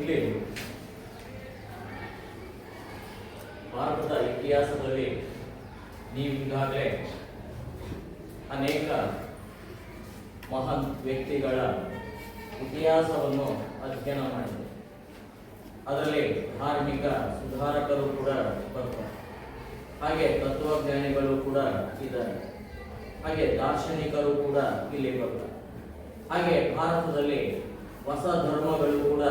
ಇಲ್ಲಿ ಭಾರತದ ಇತಿಹಾಸದಲ್ಲಿ ನೀವೀಗಾಗಲೇ ಅನೇಕ ಮಹಾನ್ ವ್ಯಕ್ತಿಗಳ ಇತಿಹಾಸವನ್ನು ಅಧ್ಯಯನ ಮಾಡಿದೆ. ಅದರಲ್ಲಿ ಧಾರ್ಮಿಕ ಸುಧಾರಕರು ಕೂಡ ಬರ್ತಾರೆ, ಹಾಗೆ ತತ್ವಜ್ಞಾನಿಗಳು ಕೂಡ ಇದ್ದಾರೆ, ಹಾಗೆ ದಾರ್ಶನಿಕರು ಕೂಡ ಇಲ್ಲಿ ಬರ್ತಾರೆ, ಹಾಗೆ ಭಾರತದಲ್ಲಿ ಹೊಸ ಧರ್ಮಗಳು ಕೂಡ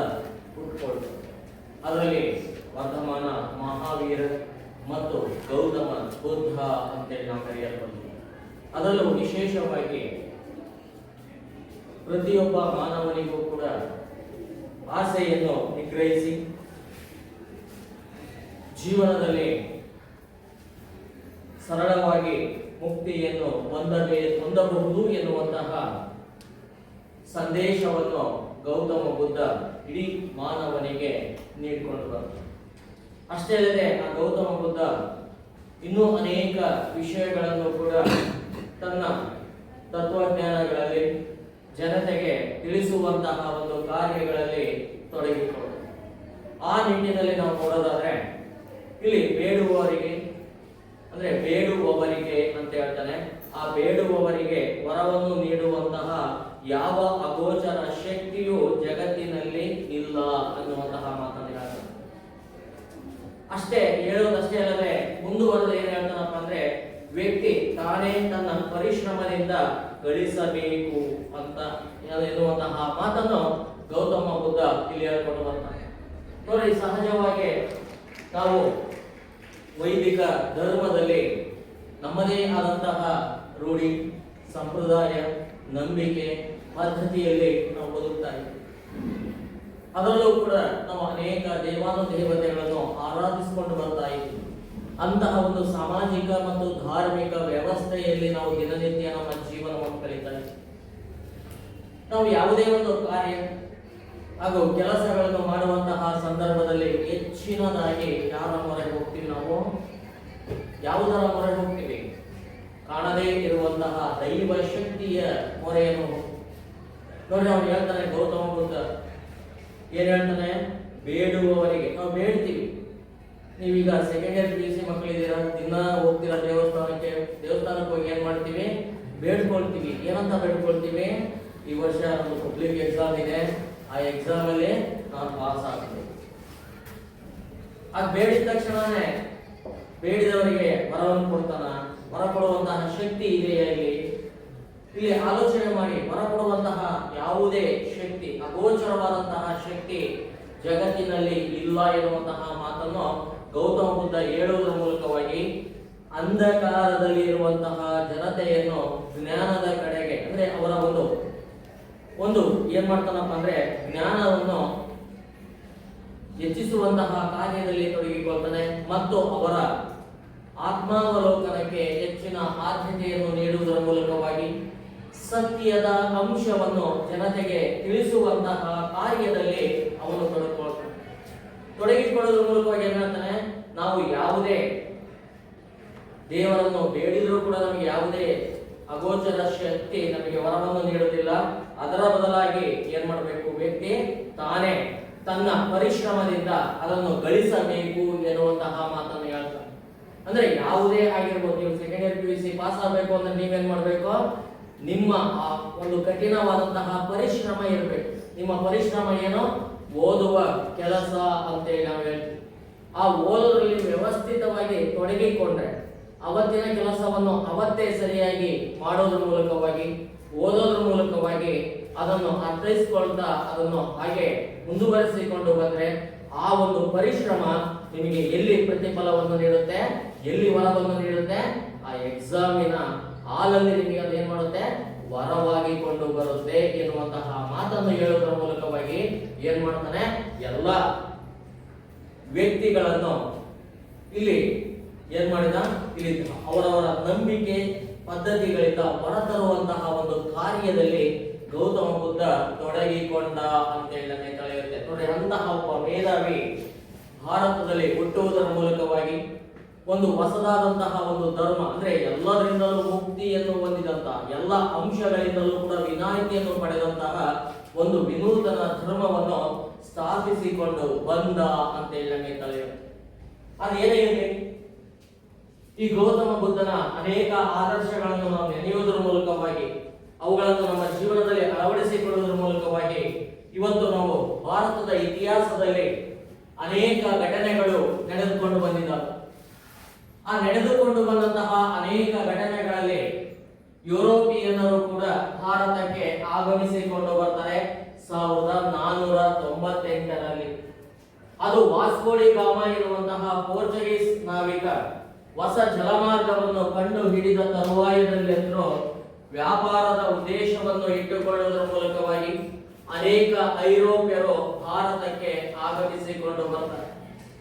ಹುಟ್ಟುಕೊಳ್ತವೆ. ಅದರಲ್ಲಿ ವರ್ಧಮಾನ ಮಹಾವೀರ ಮತ್ತು ಗೌತಮ ಬುದ್ಧ ಅಂತೇಳಿ ನಾವು ಕರೆಯಲ್ಪಡ್ತೀವಿ. ಅದರಲ್ಲೂ ವಿಶೇಷವಾಗಿ ಪ್ರತಿಯೊಬ್ಬ ಮಾನವನಿಗೂ ಕೂಡ ಆಸೆಯನ್ನು ನಿಗ್ರಹಿಸಿ ಜೀವನದಲ್ಲಿ ಸರಳವಾಗಿ ಮುಕ್ತಿಯನ್ನು ಹೊಂದಬಹುದು ಎನ್ನುವಂತಹ ಸಂದೇಶವನ್ನು ಗೌತಮ ಬುದ್ಧ ಇಡೀ ಮಾನವನಿಗೆ ನೀಡಿಕೊಂಡು ಬರ್ತಾರೆ. ಅಷ್ಟೇ ಅಲ್ಲದೆ ಆ ಗೌತಮ ಬುದ್ಧ ಇನ್ನೂ ಅನೇಕ ವಿಷಯಗಳನ್ನು ಕೂಡ ತನ್ನ ತತ್ವಜ್ಞಾನಗಳಲ್ಲಿ ಜನತೆಗೆ ತಿಳಿಸುವಂತಹ ಒಂದು ಕಾರ್ಯಗಳಲ್ಲಿ ತೊಡಗಿಕೊಂಡು ಆ ನಿಟ್ಟಿನಲ್ಲಿ ನಾವು ನೋಡೋದಾದ್ರೆ ಇಲ್ಲಿ ಬೇಡುವವರಿಗೆ ಅಂತ ಹೇಳ್ತಾನೆ. ಆ ಬೇಡುವವರಿಗೆ ವರವನ್ನು ನೀಡುವಂತಹ ಯಾವ ಅಗೋಚರ ಶಕ್ತಿಯು ಜಗತ್ತಿನಲ್ಲಿ ಇಲ್ಲ ಅನ್ನುವಂತಹ ಮಾತನ್ನು ಹೇಳ್ತಾನೆ. ಹೇಳೋದಷ್ಟೇ ಅಲ್ಲದೆ ಮುಂದುವರೆದು ಏನ್ ಹೇಳ್ತಾನಪ್ಪ ಅಂದ್ರೆ ವ್ಯಕ್ತಿ ತಾನೇ ತನ್ನ ಪರಿಶ್ರಮದಿಂದ ಗಳಿಸಬೇಕು ಅಂತ ಎನ್ನುವಂತಹ ಮಾತನ್ನು ಗೌತಮ ಬುದ್ಧ ಇಲ್ಲಿ ಹೇಳ್ಕೊಂಡು ಬರ್ತಾನೆ. ನೋಡಿ, ಸಹಜವಾಗಿ ನಾವು ವೈದಿಕ ಧರ್ಮದಲ್ಲಿ ನಮ್ಮದೇ ಆದಂತಹ ರೂಢಿ, ಸಂಪ್ರದಾಯ, ನಂಬಿಕೆ, ಪದ್ಧತಿಯಲ್ಲಿ ನಾವು ಬದುಕ್ತಾ ಇದ್ದೀವಿ. ಅದರಲ್ಲೂ ಕೂಡ ನಾವು ಅನೇಕ ದೇವಾನುದೇವತೆಗಳನ್ನು ಆರಾಧಿಸಿಕೊಂಡು ಬರ್ತಾ ಇದ್ದೀವಿ. ಅಂತಹ ಒಂದು ಸಾಮಾಜಿಕ ಮತ್ತು ಧಾರ್ಮಿಕ ವ್ಯವಸ್ಥೆಯಲ್ಲಿ ನಾವು ದಿನನಿತ್ಯ ನಮ್ಮ ಜೀವನವನ್ನು ಕಳೀತಾ ಇದ್ದೀವಿ. ನಾವು ಯಾವುದೇ ಒಂದು ಕಾರ್ಯ ಹಾಗೂ ಕೆಲಸಗಳನ್ನು ಮಾಡುವಂತಹ ಸಂದರ್ಭದಲ್ಲಿ ಹೆಚ್ಚಿನದಾಗಿ ಯಾರ ಮೊರೆ ಹೋಗ್ತೀವಿ? ನಾವು ಯಾವುದರ ಮೊರೆ ಹೋಗ್ತೀವಿ? ಕಾಣದೇ ಇರುವಂತಹ ದೈವ ಶಕ್ತಿಯ ಮೊರೆಯನ್ನು ನೋಡಿ. ಅವ್ನು ಹೇಳ್ತಾನೆ, ಗೌತಮ ಬುದ್ಧ ಏನ್ ಹೇಳ್ತಾನೆ? ಬೇಡುವವರಿಗೆ ನಾವು ಬೇಡ್ತೀವಿ. ನೀವೀಗ ಸೆಕೆಂಡ್ ಇಯರ್ PUC ಮಕ್ಕಳಿದ್ದೀರಾ, ದಿನ ಹೋಗ್ತೀರಾ ದೇವಸ್ಥಾನಕ್ಕೆ ಹೋಗಿ ಏನ್ ಮಾಡ್ತೀವಿ? ಬೇಡ್ಕೊಳ್ತೀವಿ. ಏನಂತ ಬೇಡ್ಕೊಳ್ತೀವಿ? ಈ ವರ್ಷ ಒಂದು ಪಬ್ಲಿಕ್ ಎಕ್ಸಾಮ್ ಇದೆ, ಆ ಎಕ್ಸಾಮ್ ಅಲ್ಲಿ ನಾನು ಪಾಸ್ ಆಗ್ತೀನಿ. ಅದು ಬೇಡಿದ ತಕ್ಷಣನೇ ಬೇಡಿದವರಿಗೆ ವರವನ್ನು ಕೊಡ್ತಾನ? ವರ ಕೊಡುವಂತಹ ಶಕ್ತಿ ಇದೆಯಾ? ಇಲ್ಲಿ ಆಲೋಚನೆ ಮಾಡಿ. ವರ ಕೊಡುವಂತಹ ಯಾವುದೇ ಶಕ್ತಿ, ಅಗೋಚರವಾದಂತಹ ಶಕ್ತಿ ಜಗತ್ತಿನಲ್ಲಿ ಇಲ್ಲ ಎನ್ನುವಂತಹ ಮಾತನ್ನು ಗೌತಮ ಬುದ್ಧ ಹೇಳುವುದರ ಮೂಲಕವಾಗಿ ಅಂಧಕಾರದಲ್ಲಿ ಇರುವಂತಹ ಜನತೆಯನ್ನು ಜ್ಞಾನದ ಕಡೆಗೆ, ಅಂದ್ರೆ ಅವರ ಒಂದು ಏನ್ ಮಾಡ್ತಾನಪ್ಪ ಅಂದ್ರೆ ಜ್ಞಾನವನ್ನು ಹೆಚ್ಚಿಸುವಂತಹ ಕಾರ್ಯದಲ್ಲಿ ತೊಡಗಿಕೊಳ್ತಾನೆ ಮತ್ತು ಅವರ ಆತ್ಮಾವಲೋಕನಕ್ಕೆ ಹೆಚ್ಚಿನ ಆದ್ಯತೆಯನ್ನು ನೀಡುವುದರ ಮೂಲಕವಾಗಿ ಸತ್ಯದ ಅಂಶವನ್ನು ಜನತೆಗೆ ತಿಳಿಸುವಂತಹ ಕಾರ್ಯದಲ್ಲಿ ಅವನು ತೊಡಗಿಕೊಳ್ಳುವುದರ ಮೂಲಕವಾಗಿ ಏನ್ ಹೇಳ್ತಾನೆ? ನಾವು ಯಾವುದೇ ದೇವರನ್ನು ಬೇಡಿದರೂ ಕೂಡ ನಮಗೆ ಯಾವುದೇ ಅಗೋಚರ ಶಕ್ತಿ ನಮಗೆ ವರವನ್ನು ನೀಡುವುದಿಲ್ಲ. ಅದರ ಬದಲಾಗಿ ಏನ್ ಮಾಡಬೇಕು? ವ್ಯಕ್ತಿ ತಾನೇ ತನ್ನ ಪರಿಶ್ರಮದಿಂದ ಅದನ್ನು ಗಳಿಸಬೇಕು ಎನ್ನುವಂತಹ ಮಾತನ್ನು ಹೇಳ್ತಾನೆ. ಅಂದ್ರೆ ಯಾವುದೇ ಆಗಿರ್ಬೋದು, ನೀವು ಸೆಕೆಂಡ್ ಇಯರ್ PUC ಪಾಸ್ ಆಗಬೇಕು ಅಂದ್ರೆ ನೀವೇನ್ ಮಾಡ್ಬೇಕು? ನಿಮ್ಮ ಒಂದು ಕಠಿಣವಾದಂತಹ ಪರಿಶ್ರಮ ಇರಬೇಕು. ನಿಮ್ಮ ಪರಿಶ್ರಮ ಏನು? ಓದುವ ಕೆಲಸ ಅಂತೇಳಿ ನಾವು ಹೇಳ್ತೀವಿ. ಆ ಓದೋದ್ರಲ್ಲಿ ವ್ಯವಸ್ಥಿತವಾಗಿ ತೊಡಗಿಕೊಂಡ್ರೆ ಅವತ್ತಿನ ಕೆಲಸವನ್ನು ಅವತ್ತೇ ಸರಿಯಾಗಿ ಮಾಡೋದ್ರ ಮೂಲಕವಾಗಿ, ಓದೋದ್ರ ಮೂಲಕವಾಗಿ ಅದನ್ನು ಅರ್ಥೈಸಿಕೊಳ್ತಾ ಅದನ್ನು ಹಾಗೆ ಮುಂದುವರಿಸಿಕೊಂಡು ಬಂದ್ರೆ ಆ ಒಂದು ಪರಿಶ್ರಮ ನಿಮಗೆ ಎಲ್ಲಿ ಪ್ರತಿಫಲವನ್ನು ನೀಡುತ್ತೆ, ಎಲ್ಲಿ ವರವನ್ನು ನೀಡುತ್ತೆ? ಆ ಎಕ್ಸಾಮಿನ ಹಾಲಲ್ಲಿ ನಿಮಗೆ ಅದು ಏನ್ ಮಾಡುತ್ತೆ? ವರವಾಗಿ ಕೊಂಡು ಬರುತ್ತೆ ಎನ್ನುವಂತಹ ಮಾತನ್ನು ಹೇಳುವುದರ ಮೂಲಕವಾಗಿ ಏನ್ ಮಾಡ್ತಾನೆ? ಎಲ್ಲ ವ್ಯಕ್ತಿಗಳನ್ನು ಇಲ್ಲಿ ಏನ್ ಮಾಡಿದ? ಇಲ್ಲಿ ಅವರವರ ನಂಬಿಕೆ ಪದ್ಧತಿಗಳಿಂದ ಹೊರತರುವಂತಹ ಒಂದು ಕಾರ್ಯದಲ್ಲಿ ಗೌತಮ ಬುದ್ಧ ತೊಡಗಿಕೊಂಡ ಅಂತೇಳಿ ತಿಳಿಯುತ್ತೆ. ನೋಡಿ, ಅಂತಹ ಒಬ್ಬ ಮೇಧಾವಿ ಭಾರತದಲ್ಲಿ ಹುಟ್ಟುವುದರ ಮೂಲಕವಾಗಿ ಒಂದು ಹೊಸದಾದಂತಹ ಒಂದು ಧರ್ಮ, ಅಂದ್ರೆ ಎಲ್ಲದರಿಂದಲೂ ಮುಕ್ತಿಯನ್ನು ಹೊಂದಿದಂತಹ, ಎಲ್ಲ ಅಂಶಗಳಿಂದಲೂ ಕೂಡ ವಿನಾಯಿತಿಯನ್ನು ಪಡೆದಂತಹ ಒಂದು ವಿನೂತನ ಧರ್ಮವನ್ನು ಸ್ಥಾಪಿಸಿಕೊಂಡು ಬಂದ ಅಂತ ಹೇಳಿ ನಮಗೆ ತಿಳಿಯುತ್ತೆ. ಅದೇನೇ ಇರಲಿ, ಈ ಗೌತಮ ಬುದ್ಧನ ಅನೇಕ ಆದರ್ಶಗಳನ್ನು ನಾವು ನೆನೆಯುವುದರ ಮೂಲಕವಾಗಿ, ಅವುಗಳನ್ನು ನಮ್ಮ ಜೀವನದಲ್ಲಿ ಅಳವಡಿಸಿಕೊಳ್ಳುವುದರ ಮೂಲಕವಾಗಿ ಇವತ್ತು ನಾವು ಭಾರತದ ಇತಿಹಾಸದಲ್ಲಿ ಅನೇಕ ಘಟನೆಗಳು ನಡೆದುಕೊಂಡು ಬಂದಿದ್ದಾವೆ. ಆ ನಡೆದುಕೊಂಡು ಬಂದಂತಹ ಅನೇಕ ಘಟನೆಗಳಲ್ಲಿ ಯುರೋಪಿಯನ್ನರು ಕೂಡ ಭಾರತಕ್ಕೆ ಆಗಮಿಸಿಕೊಂಡು ಬರ್ತಾರೆ 1498ರಲ್ಲಿ. ಅದು ವಾಸ್ಕೋಡಿ ಗಾಮ ಎನ್ನುವಂತಹ ಪೋರ್ಚುಗೀಸ್ ನಾವಿಕ ಹೊಸ ಜಲಮಾರ್ಗವನ್ನು ಕಂಡು ಹಿಡಿದ ತರುವಾಯದಲ್ಲಿಂದರೂ ವ್ಯಾಪಾರದ ಉದ್ದೇಶವನ್ನು ಇಟ್ಟುಕೊಳ್ಳುವುದರ ಮೂಲಕವಾಗಿ ಅನೇಕ ಐರೋಪ್ಯರು ಭಾರತಕ್ಕೆ ಆಗಮಿಸಿಕೊಂಡು ಬರ್ತಾರೆ.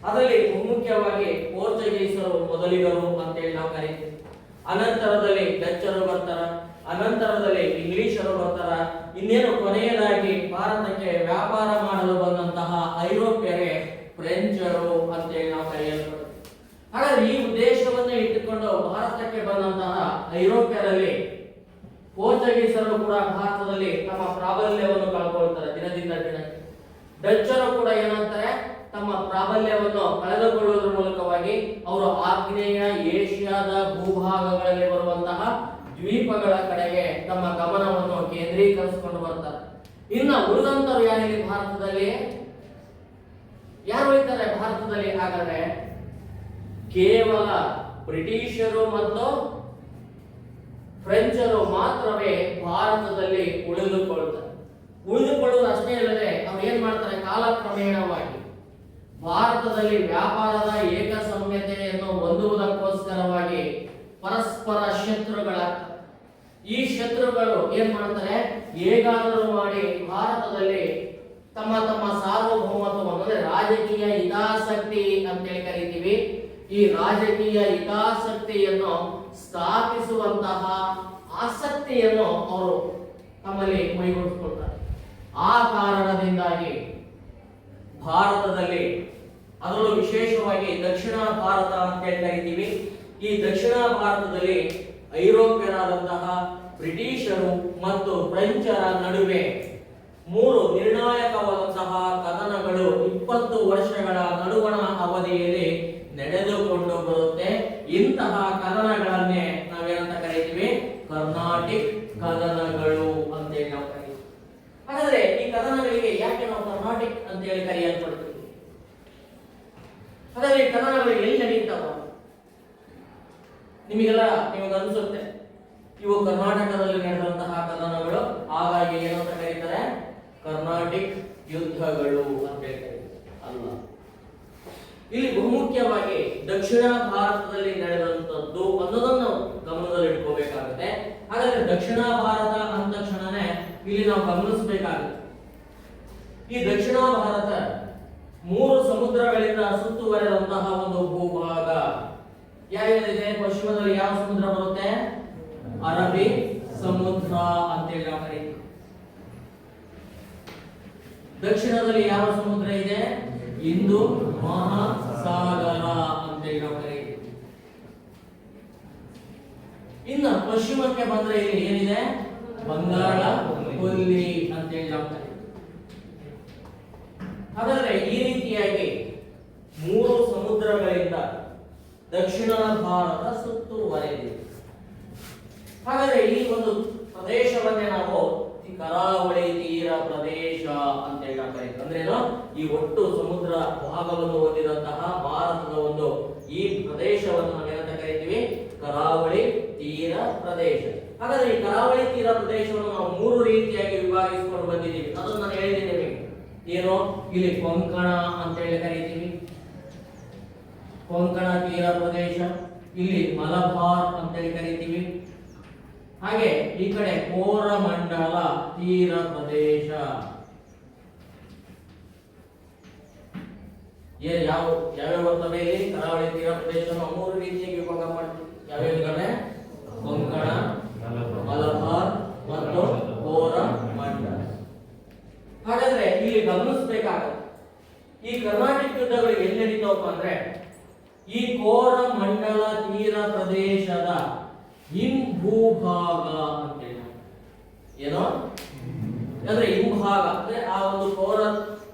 ಅದರಲ್ಲಿ ಮುಖ್ಯವಾಗಿ ಪೋರ್ಚುಗೀಸರು ಮೊದಲಿಗರು ಅಂತೇಳಿ ನಾವು ಕರೀತೀವಿ. ಅನಂತರದಲ್ಲಿ ಡಚ್ಚರು ಬರ್ತಾರ, ಅನಂತರದಲ್ಲಿ ಇಂಗ್ಲಿಷರು ಬರ್ತಾರ, ಇನ್ನೇನು ಕೊನೆಯದಾಗಿ ಭಾರತಕ್ಕೆ ವ್ಯಾಪಾರ ಮಾಡಲು ಬಂದಂತಹ ಐರೋಪ್ಯರೇ ಫ್ರೆಂಚರು ಅಂತೇಳಿ ನಾವು ಕರೆಯಲ್ಪಡುತ್ತೇವೆ. ಹಾಗಾದ್ರೆ ಈ ಉದ್ದೇಶವನ್ನು ಇಟ್ಟುಕೊಂಡು ಭಾರತಕ್ಕೆ ಬಂದಂತಹ ಐರೋಪ್ಯರಲ್ಲಿ ಪೋರ್ಚುಗೀಸರು ಕೂಡ ಭಾರತದಲ್ಲಿ ತಮ್ಮ ಪ್ರಾಬಲ್ಯವನ್ನು ಕಳ್ಕೊಳ್ತಾರೆ ದಿನದಿಂದ ದಿನಕ್ಕೆ. ಡಚ್ಚರು ಕೂಡ ಏನಂತಾರೆ, ತಮ್ಮ ಪ್ರಾಬಲ್ಯವನ್ನು ಕಳೆದುಕೊಳ್ಳುವುದರ ಮೂಲಕವಾಗಿ ಅವರು ಆಗ್ನೇಯ ಏಷ್ಯಾದ ಭೂಭಾಗಗಳಲ್ಲಿ ಬರುವಂತಹ ದ್ವೀಪಗಳ ಕಡೆಗೆ ತಮ್ಮ ಗಮನವನ್ನು ಕೇಂದ್ರೀಕರಿಸಿಕೊಂಡು ಬರ್ತಾರೆ. ಇನ್ನ ಉಳಿದಂತರು ಯಾರಿಲ್ಲಿ ಭಾರತದಲ್ಲಿ ಯಾರು ಇದ್ದಾರೆ ಭಾರತದಲ್ಲಿ? ಹಾಗಾದ್ರೆ ಕೇವಲ ಬ್ರಿಟಿಷರು ಮತ್ತು ಫ್ರೆಂಚರು ಮಾತ್ರವೇ ಭಾರತದಲ್ಲಿ ಉಳಿದುಕೊಳ್ಳುವುದು ಅಷ್ಟೇ ಅಲ್ಲದೆ ಅವ್ರು ಏನ್ ಮಾಡ್ತಾರೆ, ಕಾಲಕ್ರಮೇಣವಾಗಿ ಭಾರತದಲ್ಲಿ ವ್ಯಾಪಾರದ ಏಕಸಂಹಿತೆಯನ್ನು ಹೊಂದುವುದಕ್ಕೋಸ್ಕರವಾಗಿ ಪರಸ್ಪರ ಶತ್ರುಗಳಾಗ್ತವೆ. ಈ ಶತ್ರುಗಳು ಏನ್ ಮಾಡ್ತಾರೆ, ಹೇಗಾದರೂ ಮಾಡಿ ಭಾರತದಲ್ಲಿ ತಮ್ಮ ತಮ್ಮ ಸಾರ್ವಭೌಮತ್ವವನ್ನು, ಅಂದ್ರೆ ರಾಜಕೀಯ ಹಿತಾಸಕ್ತಿ ಅಂತೇಳಿ ಕರಿತೀವಿ, ಈ ರಾಜಕೀಯ ಹಿತಾಸಕ್ತಿಯನ್ನು ಸ್ಥಾಪಿಸುವಂತಹ ಆಸಕ್ತಿಯನ್ನು ಅವರು ತಮ್ಮಲ್ಲಿ ಮೈಗೂಡಿಸಿಕೊಳ್ತಾರೆ. ಆ ಕಾರಣದಿಂದಾಗಿ ಭಾರತದಲ್ಲಿ, ಅದರಲ್ಲೂ ವಿಶೇಷವಾಗಿ ದಕ್ಷಿಣ ಭಾರತ ಅಂತ ಕರಿತೀವಿ, ಈ ದಕ್ಷಿಣ ಭಾರತದಲ್ಲಿ ಐರೋಪ್ಯರಾದಂತಹ ಬ್ರಿಟಿಷರು ಮತ್ತು ಫ್ರೆಂಚರ ನಡುವೆ 3 ನಿರ್ಣಾಯಕವಾದಂತಹ ಕದನಗಳು 20 ವರ್ಷಗಳ ನಡುವಣ ಅವಧಿಯಲ್ಲಿ ನಡೆದುಕೊಂಡು ಬರುತ್ತೆ. ಇಂತಹ ಕದನಗಳನ್ನೇ ನಾವೇನಂತ ಕರೀತೀವಿ, ಕರ್ನಾಟಿಕ್ ಕದನಗಳು ಅಂತೇಳಿ ನಾವು ಕರೀತೀವಿ. ಹಾಗಾದ್ರೆ ಈ ಕದನಗಳಿಗೆ ಯಾಕೆ ನಾವು ಕರ್ನಾಟಿಕ್ ಅಂತೇಳಿ ಕರೆಯಲ್ಪಡ್ತೀವಿ? ಹಾಗಾದ್ರೆ ಈ ಕದನಗಳು ಎಲ್ಲಿ ನಡೀತಾವ? ನಿಮಗೆಲ್ಲ ಅನ್ಸುತ್ತೆ ಇವು ಕರ್ನಾಟಕದಲ್ಲಿ ನಡೆದಂತಹ ಕದನಗಳು, ಹಾಗಾಗಿ ಏನಂತ ಕರೀತಾರೆ, ಕರ್ನಾಟಿಕ್ ಯುದ್ಧಗಳು ಅಂತ ಹೇಳ್ತಾರೆ. ಅಲ್ಲ, ಇಲ್ಲಿ ಬಹುಮುಖ್ಯವಾಗಿ ದಕ್ಷಿಣ ಭಾರತದಲ್ಲಿ ನಡೆದಂತದ್ದು ಅನ್ನೋದನ್ನು ಗಮನದಲ್ಲಿ ಇಟ್ಕೋಬೇಕಾಗುತ್ತೆ. ಹಾಗಾದ್ರೆ ದಕ್ಷಿಣ ಭಾರತ ಅಂದ ತಕ್ಷಣನೇ ಇಲ್ಲಿ ನಾವು ಗಮನಿಸಬೇಕಾಗುತ್ತೆ, ಈ ದಕ್ಷಿಣ ಭಾರತ 3 ಸಮುದ್ರಗಳಿಂದ ಸುತ್ತುವರೆದಂತಹ ಒಂದು ಭೂಭಾಗ. ಯಾವ್ಯಾವಿದೆ? ಪಶ್ಚಿಮದಲ್ಲಿ ಯಾವ ಸಮುದ್ರ ಬರುತ್ತೆ? ಅರಬ್ಬಿ ಸಮುದ್ರ ಅಂತೇಳಿ ನಾವು ಕರೀತೀವಿ. ದಕ್ಷಿಣದಲ್ಲಿ ಯಾವ ಸಮುದ್ರ ಇದೆ? ಹಿಂದೂ ಮಹಾಸಾಗರ ಅಂತೇಳಿ ನಾವು ಕರೀತೀವಿ. ಇನ್ನು ಪಶ್ಚಿಮಕ್ಕೆ ಬಂದ್ರೆ ಇಲ್ಲಿ ಏನಿದೆ? ಬಂಗಾಳ ಕೊಲ್ಲಿ ಅಂತೇಳಿ ನಾವು ಕರೀತೀವಿ. ಹಾಗಾದ್ರೆ ಈ ರೀತಿಯಾಗಿ 3 ಸಮುದ್ರಗಳಿಂದ ದಕ್ಷಿಣ ಭಾರತ ಸುತ್ತುವರೆದಿದೆ. ಹಾಗಾದ್ರೆ ಈ ಒಂದು ಪ್ರದೇಶವನ್ನೇ ನಾವು ಕರಾವಳಿ ತೀರ ಪ್ರದೇಶ ಅಂತೇಳಿ ನಾವು ಕರೀತೀವಿ. ಅಂದ್ರೇನು? ಈ ಒಟ್ಟು ಸಮುದ್ರ ಭಾಗವನ್ನು ಹೊಂದಿದಂತಹ ಭಾರತದ ಒಂದು ಈ ಪ್ರದೇಶವನ್ನು ನಾವೇನಂತ ಕರೀತೀವಿ? ಕರಾವಳಿ ತೀರ ಪ್ರದೇಶ. ಹಾಗಾದ್ರೆ ಈ ಕರಾವಳಿ ತೀರ ಪ್ರದೇಶವನ್ನು ನಾವು 3 ರೀತಿಯಾಗಿ ವಿಭಾಗಿಸಿಕೊಂಡು ಬಂದಿದ್ದೀವಿ. ಅದನ್ನು ನಾನು ಹೇಳಿದ್ದೀನಿ. ಏನು? ಇಲ್ಲಿ ಕೊಂಕಣ ಅಂತೇಳಿ ಕರೀತೀವಿ, ಕೊಂಕಣ ತೀರ ಪ್ರದೇಶ. ಇಲ್ಲಿ ಮಲಬಾರ್ ಅಂತೇಳಿ ಕರೀತೀವಿ. ಹಾಗೆ ಈ ಕಡೆ ಕೋರಮಂಡಲ ತೀರ ಪ್ರದೇಶ. ಯಾವ್ಯಾವ ಬರ್ತವೆ ಇಲ್ಲಿ? ಕರಾವಳಿ ತೀರ ಪ್ರದೇಶವನ್ನು 3 ರೀತಿಯಾಗಿ ವಿಭಾಗ ಮಾಡ್ತೀವಿ. ಯಾವ್ಯಾವ? ಕೊಂಕಣ, ಮಲಬಾರ್ ಮತ್ತು ಕೋರಮಂಡಲ. ಹಾಗಾದ್ರೆ ಇಲ್ಲಿ ಗಮನಿಸಬೇಕಾಗುತ್ತೆ, ಈ ಕರ್ನಾಟಕ ಯುದ್ಧಗಳು ಎಲ್ಲಿ ನಡೀತಾವಪ್ಪ ಅಂದ್ರೆ ಈ ಕೋರಮಂಡಲ ತೀರ ಪ್ರದೇಶದ ಹಿಂಭೂಭಾಗ ಅಂತೇಳಿ ಏನೋ ಅಂದ್ರೆ ಹಿಂಭಾಗ ಅಂದ್ರೆ ಆ ಒಂದು ಕೋರ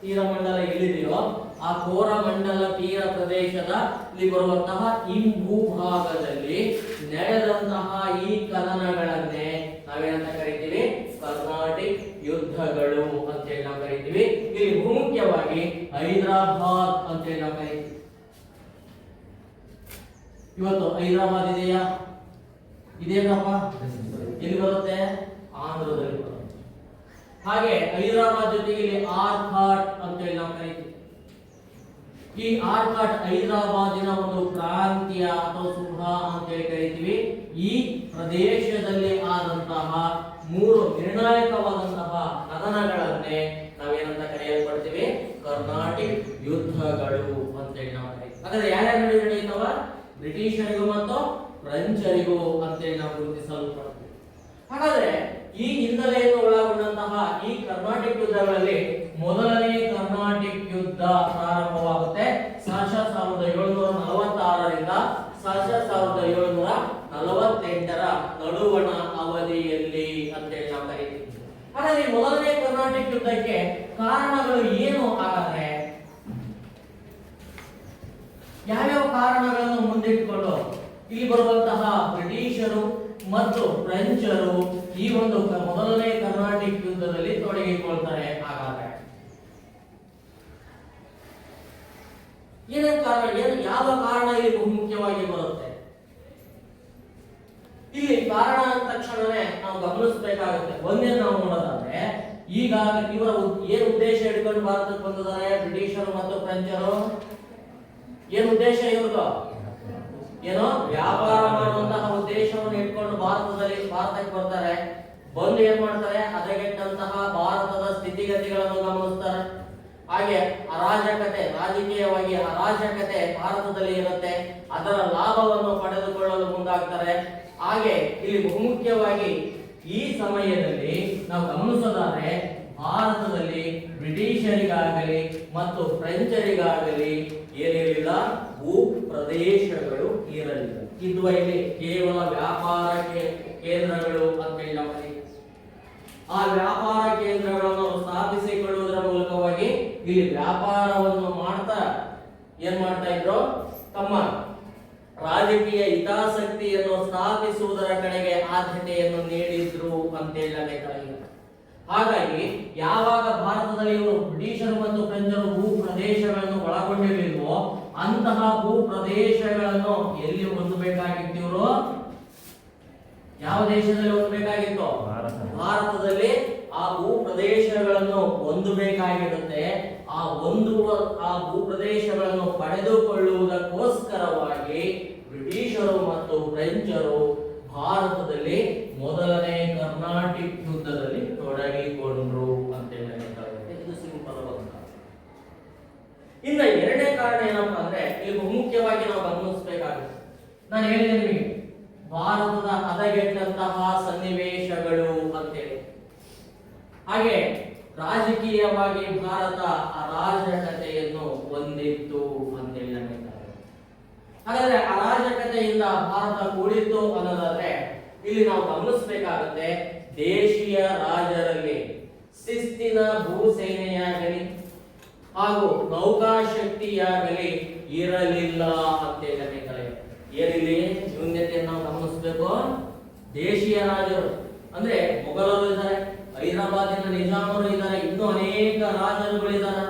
ತೀರ ಮಂಡಲ ಎಲ್ಲಿದೆಯೋ ಆ ಕೋರಮಂಡಲ ತೀರ ಪ್ರದೇಶದ ಇಲ್ಲಿ ಬರುವಂತಹ ಹಿಂಭೂಭಾಗದಲ್ಲಿ ನಡೆದಂತಹ ಈ ಕದನಗಳನ್ನೇ ನಾವೇನಂತ ಕರಿತೀವಿ ಕರ್ನಾಟಿಕ್ ಯುದ್ಧಗಳು ಅಂತೇಳಿ ನಾವು ಕರಿತೀವಿ. ಇಲ್ಲಿ ಮುಖ್ಯವಾಗಿ ಹೈದರಾಬಾದ್ ಅಂತೇಳಿ ನಾವು ಕರಿತೀವಿ. ಇವತ್ತು ಹೈದರಾಬಾದ್ ಇದೆಯಾ? ಇದೇನಪ್ಪ? ಎಲ್ಲಿ ಬರುತ್ತೆ? ಆಂಧ್ರದಲ್ಲಿ ಬರುತ್ತೆ. ಹಾಗೆ ಹೈದರಾಬಾದ್ ಜೊತೆಗೆ ಇಲ್ಲಿ ಆರ್ಕಾಟ್ ಅಂತೇಳಿ ನಾವು ಕರಿತೀವಿ. ಈ ಆರ್ಕಾಟ್ ಹೈದರಾಬಾದಿನ ಒಂದು ಪ್ರಾಂತ್ಯ ಅಥವಾ ಸುಭಾ ಅಂತೇಳಿ ಕರಿತೀವಿ. ಈ ಪ್ರದೇಶದಲ್ಲಿ ಆದಂತಹ 3 ನಿರ್ಣಾಯಕವಾದಂತಹ ಕದನಗಳನ್ನೇ ನಾವೇನಂತ ಕರೆಯಲ್ಪಡ್ತೀವಿ? ಕರ್ನಾಟಿಕ್ ಯುದ್ಧಗಳು ಅಂತೇಳಿ ನಾವು ಕರಿತೀವಿ. ಹಾಗಾದ್ರೆ ಯಾರ್ಯಾರ ನಡುವೆ ನಡೆಯುತ್ತವ? ಬ್ರಿಟಿಷರಿಗೂ ಮತ್ತು ಫ್ರೆಂಚರಿಗೂ ಅಂತೇಳಿ ನಾವು ಗುರುತಿಸಲ್ಪಡ್ತೀವಿ. ಹಾಗಾದ್ರೆ ಈ ಹಿನ್ನೆಲೆಯನ್ನು ಒಳಗೊಂಡಂತಹ ಈ ಕರ್ನಾಟಿಕ್ ಯುದ್ಧಗಳಲ್ಲಿ ಮೊದಲನೇ ಕರ್ನಾಟಿಕ್ ಯುದ್ಧ ಪ್ರಾರಂಭವಾಗುತ್ತೆ ಸಾಶ 1746ರಿಂದ ಸಾಶ 1748ರ ನಡುವಣ ಅವಧಿಯಲ್ಲಿ ಅಂತೇಳಿ ನಾವು ಕರೀತೀವಿ. ಹಾಗಾದ್ರೆ ಮೊದಲನೇ ಕರ್ನಾಟಿಕ್ ಯುದ್ಧಕ್ಕೆ ಕಾರಣಗಳು ಏನು? ಹಾಗಾದ್ರೆ ಯಾವ್ಯಾವ ಕಾರಣಗಳನ್ನು ಮುಂದಿಟ್ಟುಕೊಂಡು ಇಲ್ಲಿ ಬರುವಂತಹ ಬ್ರಿಟಿಷರು ಮತ್ತು ಫ್ರೆಂಚರು ಈ ಒಂದು ಮೊದಲನೇ ಕರ್ನಾಟಿಕ್ ಯುದ್ಧದಲ್ಲಿ ತೊಡಗಿಕೊಳ್ತಾರೆ? ಹಾಗಾದ್ರೆ ಏನೇನು ಕಾರಣ, ಯಾವ ಕಾರಣ ಇಲ್ಲಿ ಬಹುಮುಖ್ಯವಾಗಿ ಬರುತ್ತೆ? ಇಲ್ಲಿ ಕಾರಣ ಅಂದ ತಕ್ಷಣವೇ ನಾವು ಗಮನಿಸಬೇಕಾಗುತ್ತೆ. ಒಂದೇ ನಾವು ನೋಡೋದಾದ್ರೆ ಈಗ ಇವರ ಏನು ಉದ್ದೇಶ ಇಟ್ಕೊಂಡು ಭಾರತಕ್ಕೆ ಬಂದಿದ್ದಾರೆ ಬ್ರಿಟಿಷರು ಮತ್ತು ಫ್ರೆಂಚರು? ಏನು ಉದ್ದೇಶ ಇವ್ರದ್ದು? ಏನೋ ವ್ಯಾಪಾರ ಮಾಡುವಂತಹ ಉದ್ದೇಶವನ್ನು ಇಟ್ಕೊಂಡು ಭಾರತಕ್ಕೆ ಬರ್ತಾರೆ. ಬಂದು ಏನ್ ಮಾಡ್ತಾರೆ? ಹದಗೆಟ್ಟಂತಹ ಭಾರತದ ಸ್ಥಿತಿಗತಿಗಳನ್ನು ಗಮನಿಸ್ತಾರೆ. ಹಾಗೆ ಅರಾಜಕತೆ, ರಾಜಕೀಯವಾಗಿ ಅರಾಜಕತೆ ಭಾರತದಲ್ಲಿ ಇರುತ್ತೆ, ಅದರ ಲಾಭವನ್ನು ಪಡೆದುಕೊಳ್ಳಲು ಮುಂದಾಗ್ತಾರೆ. ಹಾಗೆ ಇಲ್ಲಿ ಬಹುಮುಖ್ಯವಾಗಿ ಈ ಸಮಯದಲ್ಲಿ ನಾವು ಗಮನಿಸೋದಾದ್ರೆ ಭಾರತದಲ್ಲಿ ಬ್ರಿಟಿಷರಿಗಾಗಲಿ ಮತ್ತು ಫ್ರೆಂಚರಿಗಾಗಲಿ ಏನಿರಲಿಲ್ಲ, ಭೂ ಪ್ರದೇಶಗಳು ಇರಲಿಲ್ಲ. ಇದು ಇಲ್ಲಿ ಕೇವಲ ವ್ಯಾಪಾರ ಕೇಂದ್ರಗಳು ಅಂತೇಳಿ ನಾವು ಕರೀತೀವಿ. ಆ ವ್ಯಾಪಾರ ಕೇಂದ್ರಗಳನ್ನು ಸ್ಥಾಪಿಸಿಕೊಳ್ಳುವುದರ ಮೂಲಕವಾಗಿ ಇಲ್ಲಿ ವ್ಯಾಪಾರವನ್ನು ಮಾಡ್ತಾ ಏನ್ ಮಾಡ್ತಾ ಇದ್ರು? ತಮ್ಮ ರಾಜಕೀಯ ಹಿತಾಸಕ್ತಿಯನ್ನು ಸ್ಥಾಪಿಸುವುದರ ಕಡೆಗೆ ಆದ್ಯತೆಯನ್ನು ನೀಡಿದ್ರು ಅಂತೇಳಿ ಬೇಕಾಗಿಲ್ಲ. ಹಾಗಾಗಿ ಯಾವಾಗ ಭಾರತದಲ್ಲಿ ಇವರು ಬ್ರಿಟಿಷರು ಮತ್ತು ಫ್ರೆಂಚರು ಭೂ ಪ್ರದೇಶಗಳನ್ನು ಒಳಗೊಂಡಿರಲಿಲ್ವೋ ಅಂತಹ ಭೂ ಪ್ರದೇಶಗಳನ್ನು ಎಲ್ಲಿ ಹೊಂದಬೇಕಾಗಿತ್ತು? ಇವರು ಯಾವ ದೇಶದಲ್ಲಿ ಹೊಂದಬೇಕಾಗಿತ್ತು? ಭಾರತದಲ್ಲಿ ಆ ಭೂ ಪ್ರದೇಶಗಳನ್ನು ಹೊಂದಬೇಕಾಗಿರುತ್ತೆ. ಆ ಭೂ ಪ್ರದೇಶಗಳನ್ನು ಪಡೆದುಕೊಳ್ಳುವುದಕ್ಕೋಸ್ಕರವಾಗಿ ಬ್ರಿಟಿಷರು ಮತ್ತು ಫ್ರೆಂಚರು ಭಾರತದಲ್ಲಿ ಮೊದಲನೇ ಕರ್ನಾಟಿಕ್ ಯುದ್ಧದಲ್ಲಿ ತೊಡಗಿಕೊಂಡ್ರು ಅಂತ ಹೇಳಬೇಕಾಗುತ್ತೆ. ಇದು ಸಿಂಪಲ್ ಆದ. ಇನ್ನು ಎರಡನೇ ಕಾರಣ ಏನಪ್ಪಾ ಅಂದ್ರೆ ಇಲ್ಲಿ ಮುಖ್ಯವಾಗಿ ನಾವು ಗಮನಿಸಬೇಕಾಗುತ್ತೆ. ನಾನು ಹೇಳಿದೆ ನಿಮಗೆ ಭಾರತದ ಹದಗೆಟ್ಟಂತಹ ಸನ್ನಿವೇಶಗಳು ಅಂತೇಳಿ. ಹಾಗೆ ರಾಜಕೀಯವಾಗಿ ಭಾರತ ಅರಾಜಕತೆಯನ್ನು ಹೊಂದಿತ್ತು ಅಂತೇಳಿ ನಮಗೆ. ಹಾಗಾದ್ರೆ ಅರಾಜಕತೆಯಿಂದ ಭಾರತ ಕೂಡಿತ್ತು ಅನ್ನೋದಾದ್ರೆ ಇಲ್ಲಿ ನಾವು ಗಮನಿಸಬೇಕಾಗುತ್ತೆ, ದೇಶೀಯ ರಾಜರಲ್ಲಿ ಶಿಸ್ತಿನ ಭೂಸೇನೆಯಾಗಲಿ ಹಾಗೂ ನೌಕಾಶಕ್ತಿಯಾಗಲಿ ಇರಲಿಲ್ಲ ಅಂತೇಳಿ ನಮಗೆ. ಏನಿಲ್ಲಿ ನ್ಯೂನ್ಯತೆಯನ್ನು ನಾವು ಗಮನಿಸಬೇಕು. ದೇಶೀಯ ರಾಜರು ಅಂದ್ರೆ ಮೊಘಲರು ಇದ್ದಾರೆ, ಹೈದರಾಬಾದಿನ ನಿಜಾಮರು ಇದ್ದಾರೆ, ಇನ್ನೂ ಅನೇಕ ರಾಜರುಗಳಿದ್ದಾರೆ.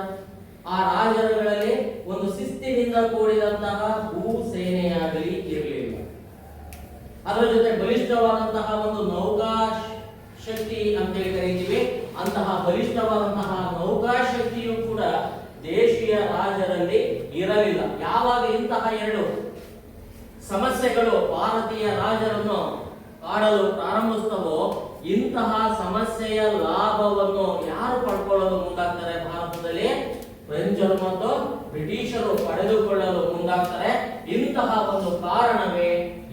ಆ ರಾಜರುಗಳಲ್ಲಿ ಒಂದು ಶಿಸ್ತಿನಿಂದ ಕೂಡಿದಂತಹ ಭೂ ಸೇನೆಯಾಗಲಿ ಇರಲಿಲ್ಲ. ಅದರ ಜೊತೆ ಬಲಿಷ್ಠವಾದಂತಹ ಒಂದು ನೌಕಾ ಶಕ್ತಿ ಅಂತೇಳಿ ಕರೀತೀವಿ. ಅಂತಹ ಬಲಿಷ್ಠವಾದಂತಹ ನೌಕಾ ಶಕ್ತಿಯು ಕೂಡ ದೇಶೀಯ ರಾಜರಲ್ಲಿ ಇರಲಿಲ್ಲ. ಯಾವಾಗ ಇಂತಹ ಎರಡು ಸಮಸ್ಯೆಗಳು ಭಾರತೀಯ ರಾಜರನ್ನು ಕಾಡಲು ಪ್ರಾರಂಭಿಸುತ್ತವೋ ಇಂತಹ ಸಮಸ್ಯೆಯ ಲಾಭವನ್ನು ಯಾರು ಪಡ್ಕೊಳ್ಳಲು ಮುಂದಾಗ್ತಾರೆ? ಭಾರತದಲ್ಲಿ ಫ್ರೆಂಚರು ಮತ್ತು ಬ್ರಿಟಿಷರು ಪಡೆದುಕೊಳ್ಳಲು ಮುಂದಾಗ್ತಾರೆ. ಇಂತಹ ಒಂದು ಕಾರಣವೇ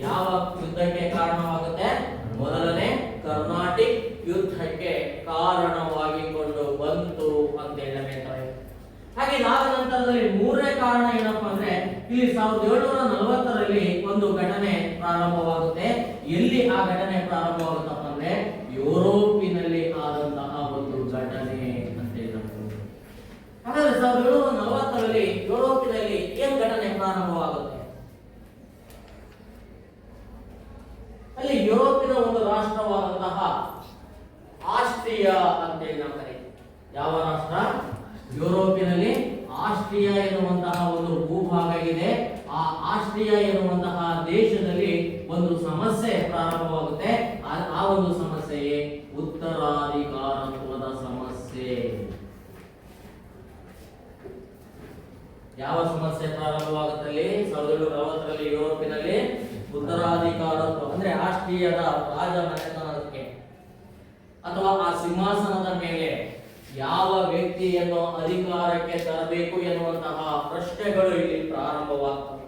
ಯಾವ ಯುದ್ಧಕ್ಕೆ ಕಾರಣವಾಗುತ್ತೆ? ಮೊದಲನೇ ಕರ್ನಾಟಿಕ್ ಯುದ್ಧಕ್ಕೆ ಕಾರಣವಾಗಿಕೊಂಡು ಬಂತು ಅಂತ ಹೇಳಬೇಕಾಗಿದೆ. ಹಾಗೆ ಇದಾದ ನಂತರದಲ್ಲಿ ಮೂರನೇ ಕಾರಣ ಏನಪ್ಪಾ ಅಂದ್ರೆ ಇಲ್ಲಿ 1740ರಲ್ಲಿ ಒಂದು ಘಟನೆ ಪ್ರಾರಂಭವಾಗುತ್ತೆ. ಎಲ್ಲಿ ಆ ಘಟನೆ ಪ್ರಾರಂಭವಾಗುತ್ತಪ್ಪ ಅಂದ್ರೆ ಯುರೋಪಿನಲ್ಲಿ ಆದಂತಹ ಒಂದು ಘಟನೆ ಅಂತ ಹೇಳಬಹುದು. ಹಾಗಾದ್ರೆ 1740ರಲ್ಲಿ ಯುರೋಪಿನಲ್ಲಿ ಏನ್ ಘಟನೆ ಪ್ರಾರಂಭವಾಗುತ್ತೆ? ಅಲ್ಲಿ ಯುರೋಪಿನ ಒಂದು ರಾಷ್ಟ್ರವಾದಂತಹ ಆಸ್ಟ್ರಿಯಾ ಅಂತೇಳಿ ನಾವು ಕರೀತೀವಿ. ಯಾವ ರಾಷ್ಟ್ರ? ಯುರೋಪಿನಲ್ಲಿ ಆಸ್ಟ್ರಿಯಾ ಎನ್ನುವಂತಹ ಒಂದು ಭೂಭಾಗ ಇದೆ. ಆ ಆಸ್ಟ್ರಿಯಾ ಎನ್ನುವಂತಹ ದೇಶದಲ್ಲಿ ಒಂದು ಸಮಸ್ಯೆ ಪ್ರಾರಂಭವಾಗುತ್ತೆ. ಆ ಒಂದು ಸಮಸ್ಯೆಯೇ ಉತ್ತರಾಧಿಕಾರತ್ವದ ಸಮಸ್ಯೆ. ಯಾವ ಸಮಸ್ಯೆ ಪ್ರಾರಂಭವಾಗುತ್ತಲ್ಲಿ? 1740ರಲ್ಲಿ ಯುರೋಪಿನಲ್ಲಿ ಉತ್ತರಾಧಿಕಾರತ್ವ ಅಂದ್ರೆ ಆಸ್ಟ್ರಿಯಾದ ರಾಜ ಮನೆತನಕ್ಕೆ ಅಥವಾ ಆ ಸಿಂಹಾಸನದ ಮೇಲೆ ಯಾವ ವ್ಯಕ್ತಿಯನ್ನು ಅಧಿಕಾರಕ್ಕೆ ತರಬೇಕು ಎನ್ನುವಂತಹ ಪ್ರಶ್ನೆಗಳು ಇಲ್ಲಿ ಪ್ರಾರಂಭವಾಗ್ತವೆ.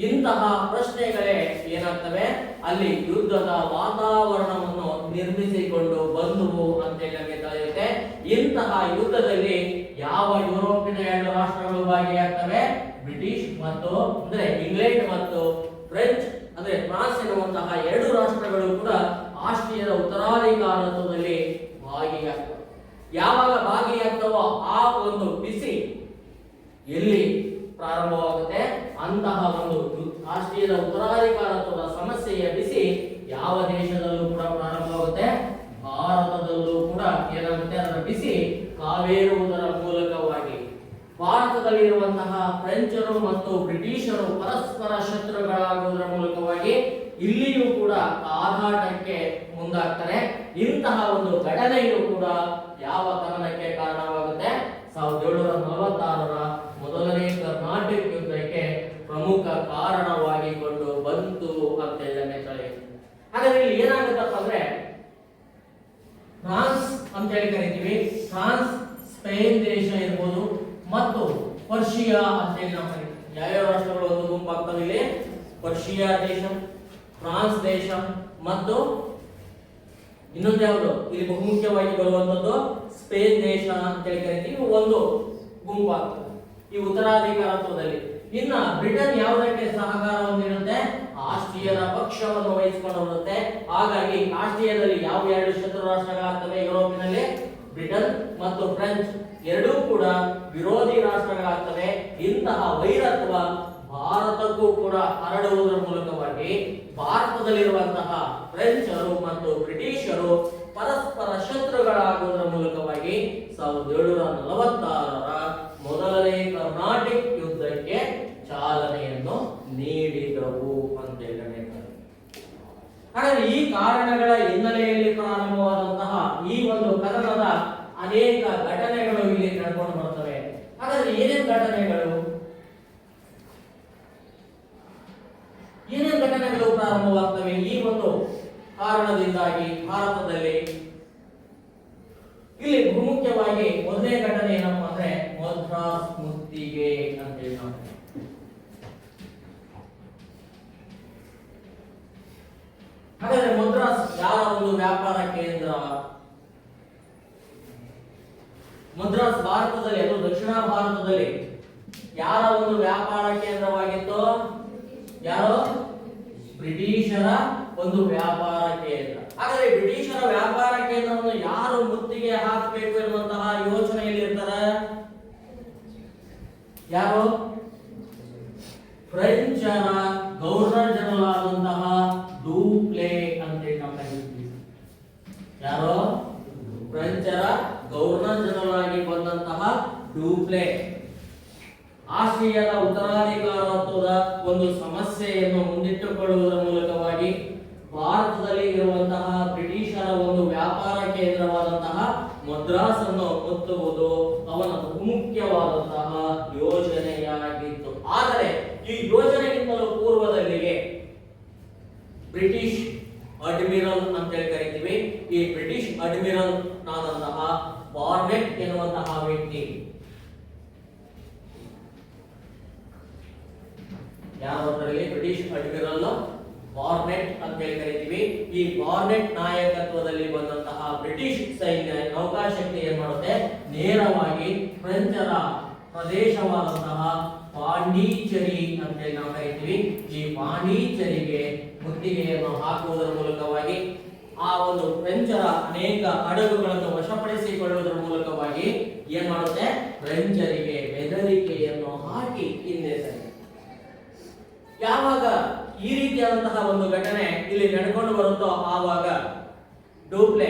ಇಂತಹ ಪ್ರಶ್ನೆಗಳೇ ಏನಾಗ್ತವೆ? ಅಲ್ಲಿ ಯುದ್ಧದ ವಾತಾವರಣವನ್ನು ನಿರ್ಮಿಸಿಕೊಂಡು ಬಂದುವು ಅಂತೇಳಿ ನಮಗೆ ತಿಳಿಯುತ್ತೆ. ಇಂತಹ ಯುದ್ಧದಲ್ಲಿ ಯಾವ ಯುರೋಪಿನ 2 ರಾಷ್ಟ್ರಗಳು ಭಾಗಿಯಾಗ್ತವೆ? ಬ್ರಿಟಿಷ್ ಮತ್ತು ಅಂದ್ರೆ ಇಂಗ್ಲೆಂಡ್ ಮತ್ತು ಫ್ರೆಂಚ್ ಅಂದ್ರೆ ಫ್ರಾನ್ಸ್ ಎನ್ನುವಂತಹ 2 ರಾಷ್ಟ್ರಗಳು ಕೂಡ ಆಸ್ಟ್ರಿಯಾದ ಉತ್ತರಾಧಿಕಾರತ್ವದಲ್ಲಿ ಭಾಗಿಯಾಗ್ತವೆ. ಯಾವಾಗ ಭಾಗಿಯಾಗ್ತವೋ ಆ ಒಂದು ಬಿಸಿ ಎಲ್ಲಿ ಪ್ರಾರಂಭವಾಗುತ್ತೆ? ಅಂತಹ ಒಂದು ಆಸ್ಟ್ರಿಯಾದ ಉತ್ತರಾಧಿಕಾರತ್ವದ ಸಮಸ್ಯೆಯ ಬಿಸಿ ಯಾವ ದೇಶದಲ್ಲೂ ಕೂಡ ಪ್ರಾರಂಭವಾಗುತ್ತೆ? ಭಾರತದಲ್ಲೂ ಕೂಡ ಏನಾಗುತ್ತೆ? ಅದರ ಬಿಸಿ ಕಾವೇರುವುದರ ಮೂಲಕವಾಗಿ ಭಾರತದಲ್ಲಿರುವಂತಹ ಫ್ರೆಂಚರು ಮತ್ತು ಬ್ರಿಟಿಷರು ಪರಸ್ಪರ ಶತ್ರುಗಳಾಗುವುದರ ಮೂಲಕವಾಗಿ ಇಲ್ಲಿಯೂ ಕೂಡ ಕಾದಾಟಕ್ಕೆ ಮುಂದಾಗ್ತಾರೆ. ಇಂತಹ ಒಂದು ಘಟನೆಯು ಕೂಡ ಯಾವ ಕಾರಣಕ್ಕೆ ಕಾರಣವಾಗುತ್ತೆ? 1746ರ ಮೊದಲನೇ ಕರ್ನಾಟಕ ಯುದ್ಧಕ್ಕೆ ಪ್ರಮುಖ ಕಾರಣವಾಗಿ ಕೊಂಡು ಬಂತು ಅಂತ ಹೇಳಿ. ಹಾಗಾದ್ರೆ ಇಲ್ಲಿ ಏನಾಗುತ್ತಪ್ಪ ಅಂದ್ರೆ ಫ್ರಾನ್ಸ್ ಅಂತ ಹೇಳಿ ಕರಿತೀವಿ. ಫ್ರಾನ್ಸ್, ಸ್ಪೇನ್ ದೇಶ ಇರ್ಬೋದು ಮತ್ತು ಪರ್ಷಿಯಾ ಅಂತ ಹೇಳಿ ನಾವು ಕರಿತೀವಿ. ಯಾವ್ಯಾವ ರಾಷ್ಟ್ರಗಳು ಒಂದು ಗುಂಪಾಗ್ತವೆ ಇಲ್ಲಿ? ಪರ್ಷಿಯಾ ದೇಶ, ಫ್ರಾನ್ಸ್ ದೇಶ ಮತ್ತು ಇನ್ನೊಂದು ಯಾವುದು ಇಲ್ಲಿ ಬಹುಮುಖ್ಯವಾಗಿ ಬರುವಂತದ್ದು ಸ್ಪೇನ್ ದೇಶ ಅಂತ ಹೇಳಿ ಕರಿತೀವಿ. ಒಂದು ಗುಂಪಾಗ್ತದೆ ಈ ಉತ್ತರಾಧಿಕಾರತ್ವದಲ್ಲಿ. ಇನ್ನ ಬ್ರಿಟನ್ ಯಾವುದಕ್ಕೆ ಸಹಕಾರವನ್ನು ನೀಡುತ್ತೆ? ಆಸ್ಟ್ರಿಯಾದ ಪಕ್ಷವನ್ನು ವಹಿಸಿಕೊಂಡು ಬರುತ್ತೆ. ಹಾಗಾಗಿ ಆಸ್ಟ್ರಿಯಾದಲ್ಲಿ ಯಾವ 2 ಶತ್ರು ರಾಷ್ಟ್ರಗಳಾಗ್ತವೆ ಯುರೋಪಿನಲ್ಲಿ? ಬ್ರಿಟನ್ ಮತ್ತು ಫ್ರೆಂಚ್ ಎರಡೂ ಕೂಡ ವಿರೋಧಿ ರಾಷ್ಟ್ರಗಳಾಗ್ತವೆ. ಇಂತಹ ವೈರತ್ವ ಭಾರತಕ್ಕೂ ಕೂಡ ಹರಡುವುದರ ಮೂಲಕವಾಗಿ ಭಾರತದಲ್ಲಿರುವಂತಹ ಫ್ರೆಂಚರು ಮತ್ತು ಬ್ರಿಟಿಷರು ಪರಸ್ಪರ ಶತ್ರುಗಳಾಗುವುದರ ಮೂಲಕವಾಗಿ 1746ರ ಮೊದಲನೇ ಕರ್ನಾಟಕ ಯುದ್ಧಕ್ಕೆ ಚಾಲನೆಯನ್ನು ನೀಡಿದವು ಅಂತ ಹೇಳ್ತಾರೆ. ಹಾಗಾದ್ರೆ ಈ ಕಾರಣಗಳ ಹಿನ್ನೆಲೆಯಲ್ಲಿ ಪ್ರಾರಂಭವಾದಂತಹ ಈ ಒಂದು ಕದನದ ಅನೇಕ ಘಟನೆಗಳು ಇಲ್ಲಿ ನಡ್ಕೊಂಡು ಬರ್ತವೆ. ಹಾಗಾದ್ರೆ ಏನೇನು ಘಟನೆಗಳು ಪ್ರಾರಂಭವಾಗ್ತವೆ ಈ ಒಂದು ಕಾರಣದಿಂದಾಗಿ ಭಾರತದಲ್ಲಿ? ಇಲ್ಲಿ ಬಹುಮುಖ್ಯವಾಗಿ ಮೊದಲನೇ ಘಟನೆ ಏನಪ್ಪಾ ಅಂದ್ರೆ ಮದ್ರಾಸ್ ಮುತ್ತಿಗೆ ಅಂತ ಹೇಳಿ ನಾವು. ಹಾಗಾದ್ರೆ ಮದ್ರಾಸ್ ಯಾರ ಒಂದು ವ್ಯಾಪಾರ ಕೇಂದ್ರ? ಮದ್ರಾಸ್ ಭಾರತದಲ್ಲಿ ಅದು ದಕ್ಷಿಣ ಭಾರತದಲ್ಲಿ ಯಾರ ಒಂದು ವ್ಯಾಪಾರ ಕೇಂದ್ರವಾಗಿತ್ತು? ಯಾರು? ಬ್ರಿಟಿಷರ ಒಂದು ವ್ಯಾಪಾರ ಕೇಂದ್ರ. ಹಾಗಾದ್ರೆ ಬ್ರಿಟಿಷರ ವ್ಯಾಪಾರ ಕೇಂದ್ರವನ್ನು ಯಾರು ಮುತ್ತಿಗೆ ಹಾಕಬೇಕು ಎನ್ನುವಂತಹ ಯೋಚನೆಯಲ್ಲಿ ಇರ್ತಾರೆ? ಯಾರು? ಫ್ರೆಂಚರ ಗವರ್ನರ್ ಜನರಲ್ ಆದಂತಹ ಡೂಪ್ಲೆ ಅಂತ ನಾವು ಕರೀತೀವಿ. ಯಾರು? ಫ್ರೆಂಚರ ಗವರ್ನರ್ ಜನರಲ್ ಆಗಿ ಬಂದಂತಹ ಡೂಪ್ಲೆ ಆಸ್ಟ್ರಿಯಾದ ಉತ್ತರಾಧಿಕಾರತ್ವದ ಒಂದು ಸಮಸ್ಯೆಯನ್ನು ಮುಂದಿಟ್ಟುಕೊಳ್ಳುವುದರ ಮೂಲಕವಾಗಿ ಭಾರತದಲ್ಲಿ ಇರುವಂತಹ ಬ್ರಿಟಿಷರ ಒಂದು ವ್ಯಾಪಾರ ಕೇಂದ್ರವಾದಂತಹ ಮದ್ರಾಸ್ ಅನ್ನು ಮುತ್ತುವುದು ಅವನ ಬಹುಮುಖ್ಯವಾದಂತಹ ಯೋಜನೆಯಾಗಿತ್ತು. ಆದರೆ ಈ ಯೋಜನೆಗಿಂತಲೂ ಪೂರ್ವದಲ್ಲಿಗೆ ಬ್ರಿಟಿಷ್ ಅಡ್ಮಿರಲ್ ಅಂತ ಹೇಳಿ ಕರಿತೀವಿ. ಈ ಬ್ರಿಟಿಷ್ ಅಡ್ಮಿರಲ್ ಆದಂತಹ ಬಾರ್ನೆಟ್ ಎನ್ನುವಂತಹ ವ್ಯಕ್ತಿ ಯಾವತ್ತರಲ್ಲಿ ಬ್ರಿಟಿಷ್ ಅಡ್ಮಿರಲ್ ಬಾರ್ನೆಟ್ ಅಂತ ಹೇಳಿ ಕರಿತೀವಿ. ಈ ಬಾರ್ನೆಟ್ ನಾಯಕತ್ವದಲ್ಲಿ ಬಂದಂತಹ ಬ್ರಿಟಿಷ್ ಸೈನ್ಯ ನೌಕಾಶಕ್ತಿ ಏನ್ ಮಾಡುತ್ತೆ? ನೇರವಾಗಿ ಫ್ರೆಂಚರ ಪ್ರದೇಶವಾದಂತಹ ಪಾಂಡಿಚೇರಿ ಅಂತೇಳಿ ನಾವು ಕರಿತೀವಿ. ಈ ಪಾಂಡಿಚೇರಿಗೆ ಮುತ್ತಿಗೆಯನ್ನು ಹಾಕುವುದರ ಮೂಲಕವಾಗಿ ಆ ಒಂದು ಫ್ರೆಂಚರ ಅನೇಕ ಹಡಗುಗಳನ್ನು ವಶಪಡಿಸಿಕೊಳ್ಳುವುದರ ಮೂಲಕವಾಗಿ ಏನ್ ಮಾಡುತ್ತೆ, ಫ್ರೆಂಚರಿಗೆ ಬೆದರಿಕೆಯನ್ನು ಹಾಕಿ ಹಿಂದೆ ಸರಿ. ಯಾವಾಗ ಈ ರೀತಿಯಾದಂತಹ ಒಂದು ಘಟನೆ ಇಲ್ಲಿ ನಡೆಕೊಂಡು ಬರುತ್ತೋ ಆವಾಗ ಡೂಪ್ಲೆ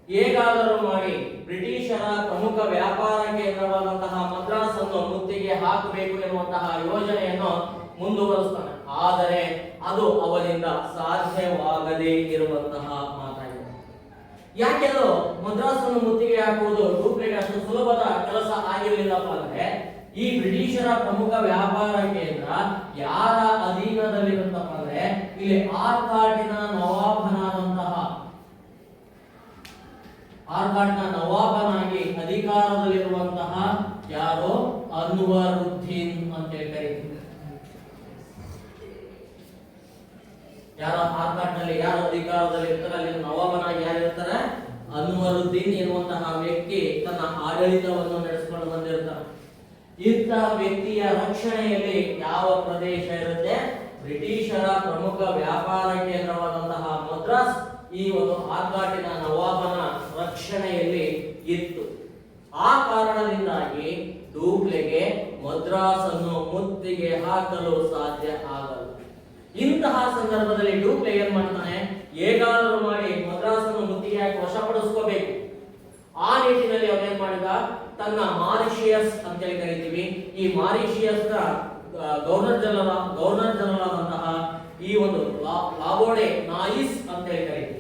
ಹೇಗಾದರೂ ಮಾಡಿ ಬ್ರಿಟಿಷರ ಪ್ರಮುಖ ವ್ಯಾಪಾರ ಕೇಂದ್ರವಾದಂತಹ ಮದ್ರಾಸ್ ಅನ್ನು ಮುತ್ತಿಗೆ ಹಾಕಬೇಕು ಎನ್ನುವಂತಹ ಯೋಜನೆಯನ್ನು ಮುಂದುವರಿಸ್ತಾನೆ. ಆದರೆ ಅದು ಅವನಿಂದ ಸಾಧ್ಯವಾಗದೇ ಇರುವಂತಹ ಮಾತಾಗಿದೆ. ಯಾಕೆಂದು ಮದ್ರಾಸ್ ಅನ್ನು ಮುತ್ತಿಗೆ ಹಾಕುವುದು ಡೂಪ್ಲೆಗೆ ಅಷ್ಟು ಸುಲಭದ ಕೆಲಸ ಆಗಿರಲಿಲ್ಲಪ್ಪ ಅಂದ್ರೆ ಈ ಬ್ರಿಟಿಷರ ಪ್ರಮುಖ ವ್ಯಾಪಾರ ಕೇಂದ್ರ ಯಾರ ಅಧೀನದಲ್ಲಿರುತ್ತಪ್ಪ ಅಂದ್ರೆ ಇಲ್ಲಿ ಆರ್ಕಾಟಿನ ನವಾಬನಾಗಿ ಅಧಿಕಾರದಲ್ಲಿರುವಂತಹ ಯಾರೋ ಅನ್ವರುದ್ದೀನ್ ಅಂತ ಕರೀತಾರೆ. ಯಾರೋ ಆರ್ಕಾಟ್ನಲ್ಲಿ ಯಾರು ಅಧಿಕಾರದಲ್ಲಿ ಇರ್ತಾರೆ ಅಲ್ಲಿ ನವಾಬನಾಗಿ ಯಾರು ಇರ್ತಾರೆ, ಅನ್ವರುದ್ದೀನ್ ಎನ್ನುವಂತಹ ವ್ಯಕ್ತಿ ತನ್ನ ಆಡಳಿತವನ್ನು ನಡೆಸಿಕೊಂಡು ಬಂದಿರ್ತಾರೆ. ಇಂತಹ ವ್ಯಕ್ತಿಯ ರಕ್ಷಣೆಯಲ್ಲಿ ಯಾವ ಪ್ರದೇಶ ಇರುತ್ತೆ, ಬ್ರಿಟಿಷರ ಪ್ರಮುಖ ವ್ಯಾಪಾರ ಕೇಂದ್ರವಾದಂತಹ ಮದ್ರಾಸ್ ಈ ಒಂದು ಆರ್ಕಾಟಿನ ನವಾಬನ ರಕ್ಷಣೆಯಲ್ಲಿ ಇತ್ತು. ಆ ಕಾರಣದಿಂದಾಗಿ ಡೂಪ್ಲೆಗೆ ಮದ್ರಾಸ್ ಅನ್ನು ಮುತ್ತಿಗೆ ಹಾಕಲು ಸಾಧ್ಯ ಆಗಲ್ಲ. ಇಂತಹ ಸಂದರ್ಭದಲ್ಲಿ ಡೂಪ್ಲೆ ಏನ್ ಮಾಡ್ತಾನೆ, ಹೇಗಾದರೂ ಮಾಡಿ ಮದ್ರಾಸ್ ಅನ್ನು ಮುತ್ತಿಗೆ ಹಾಕಿ ವಶಪಡಿಸ್ಕೋಬೇಕು. ಆ ನಿಟ್ಟಿನಲ್ಲಿ ಅವನೇನ್ ಮಾಡಿದ, ತನ್ನ ಮಾರಿಷಿಯಸ್ ಅಂತ ಹೇಳಿ ಕರಿತೀವಿ, ಈ ಮಾರಿಷಿಯಸ್ ನ ಗವರ್ನರ್ ಜನರಲ್ ಆದಂತಹ ಈ ಒಂದು ಲಾಬೋಡೆ ನಾಯಿಸ್ ಅಂತ ಹೇಳಿ ಕರೀತೀವಿ.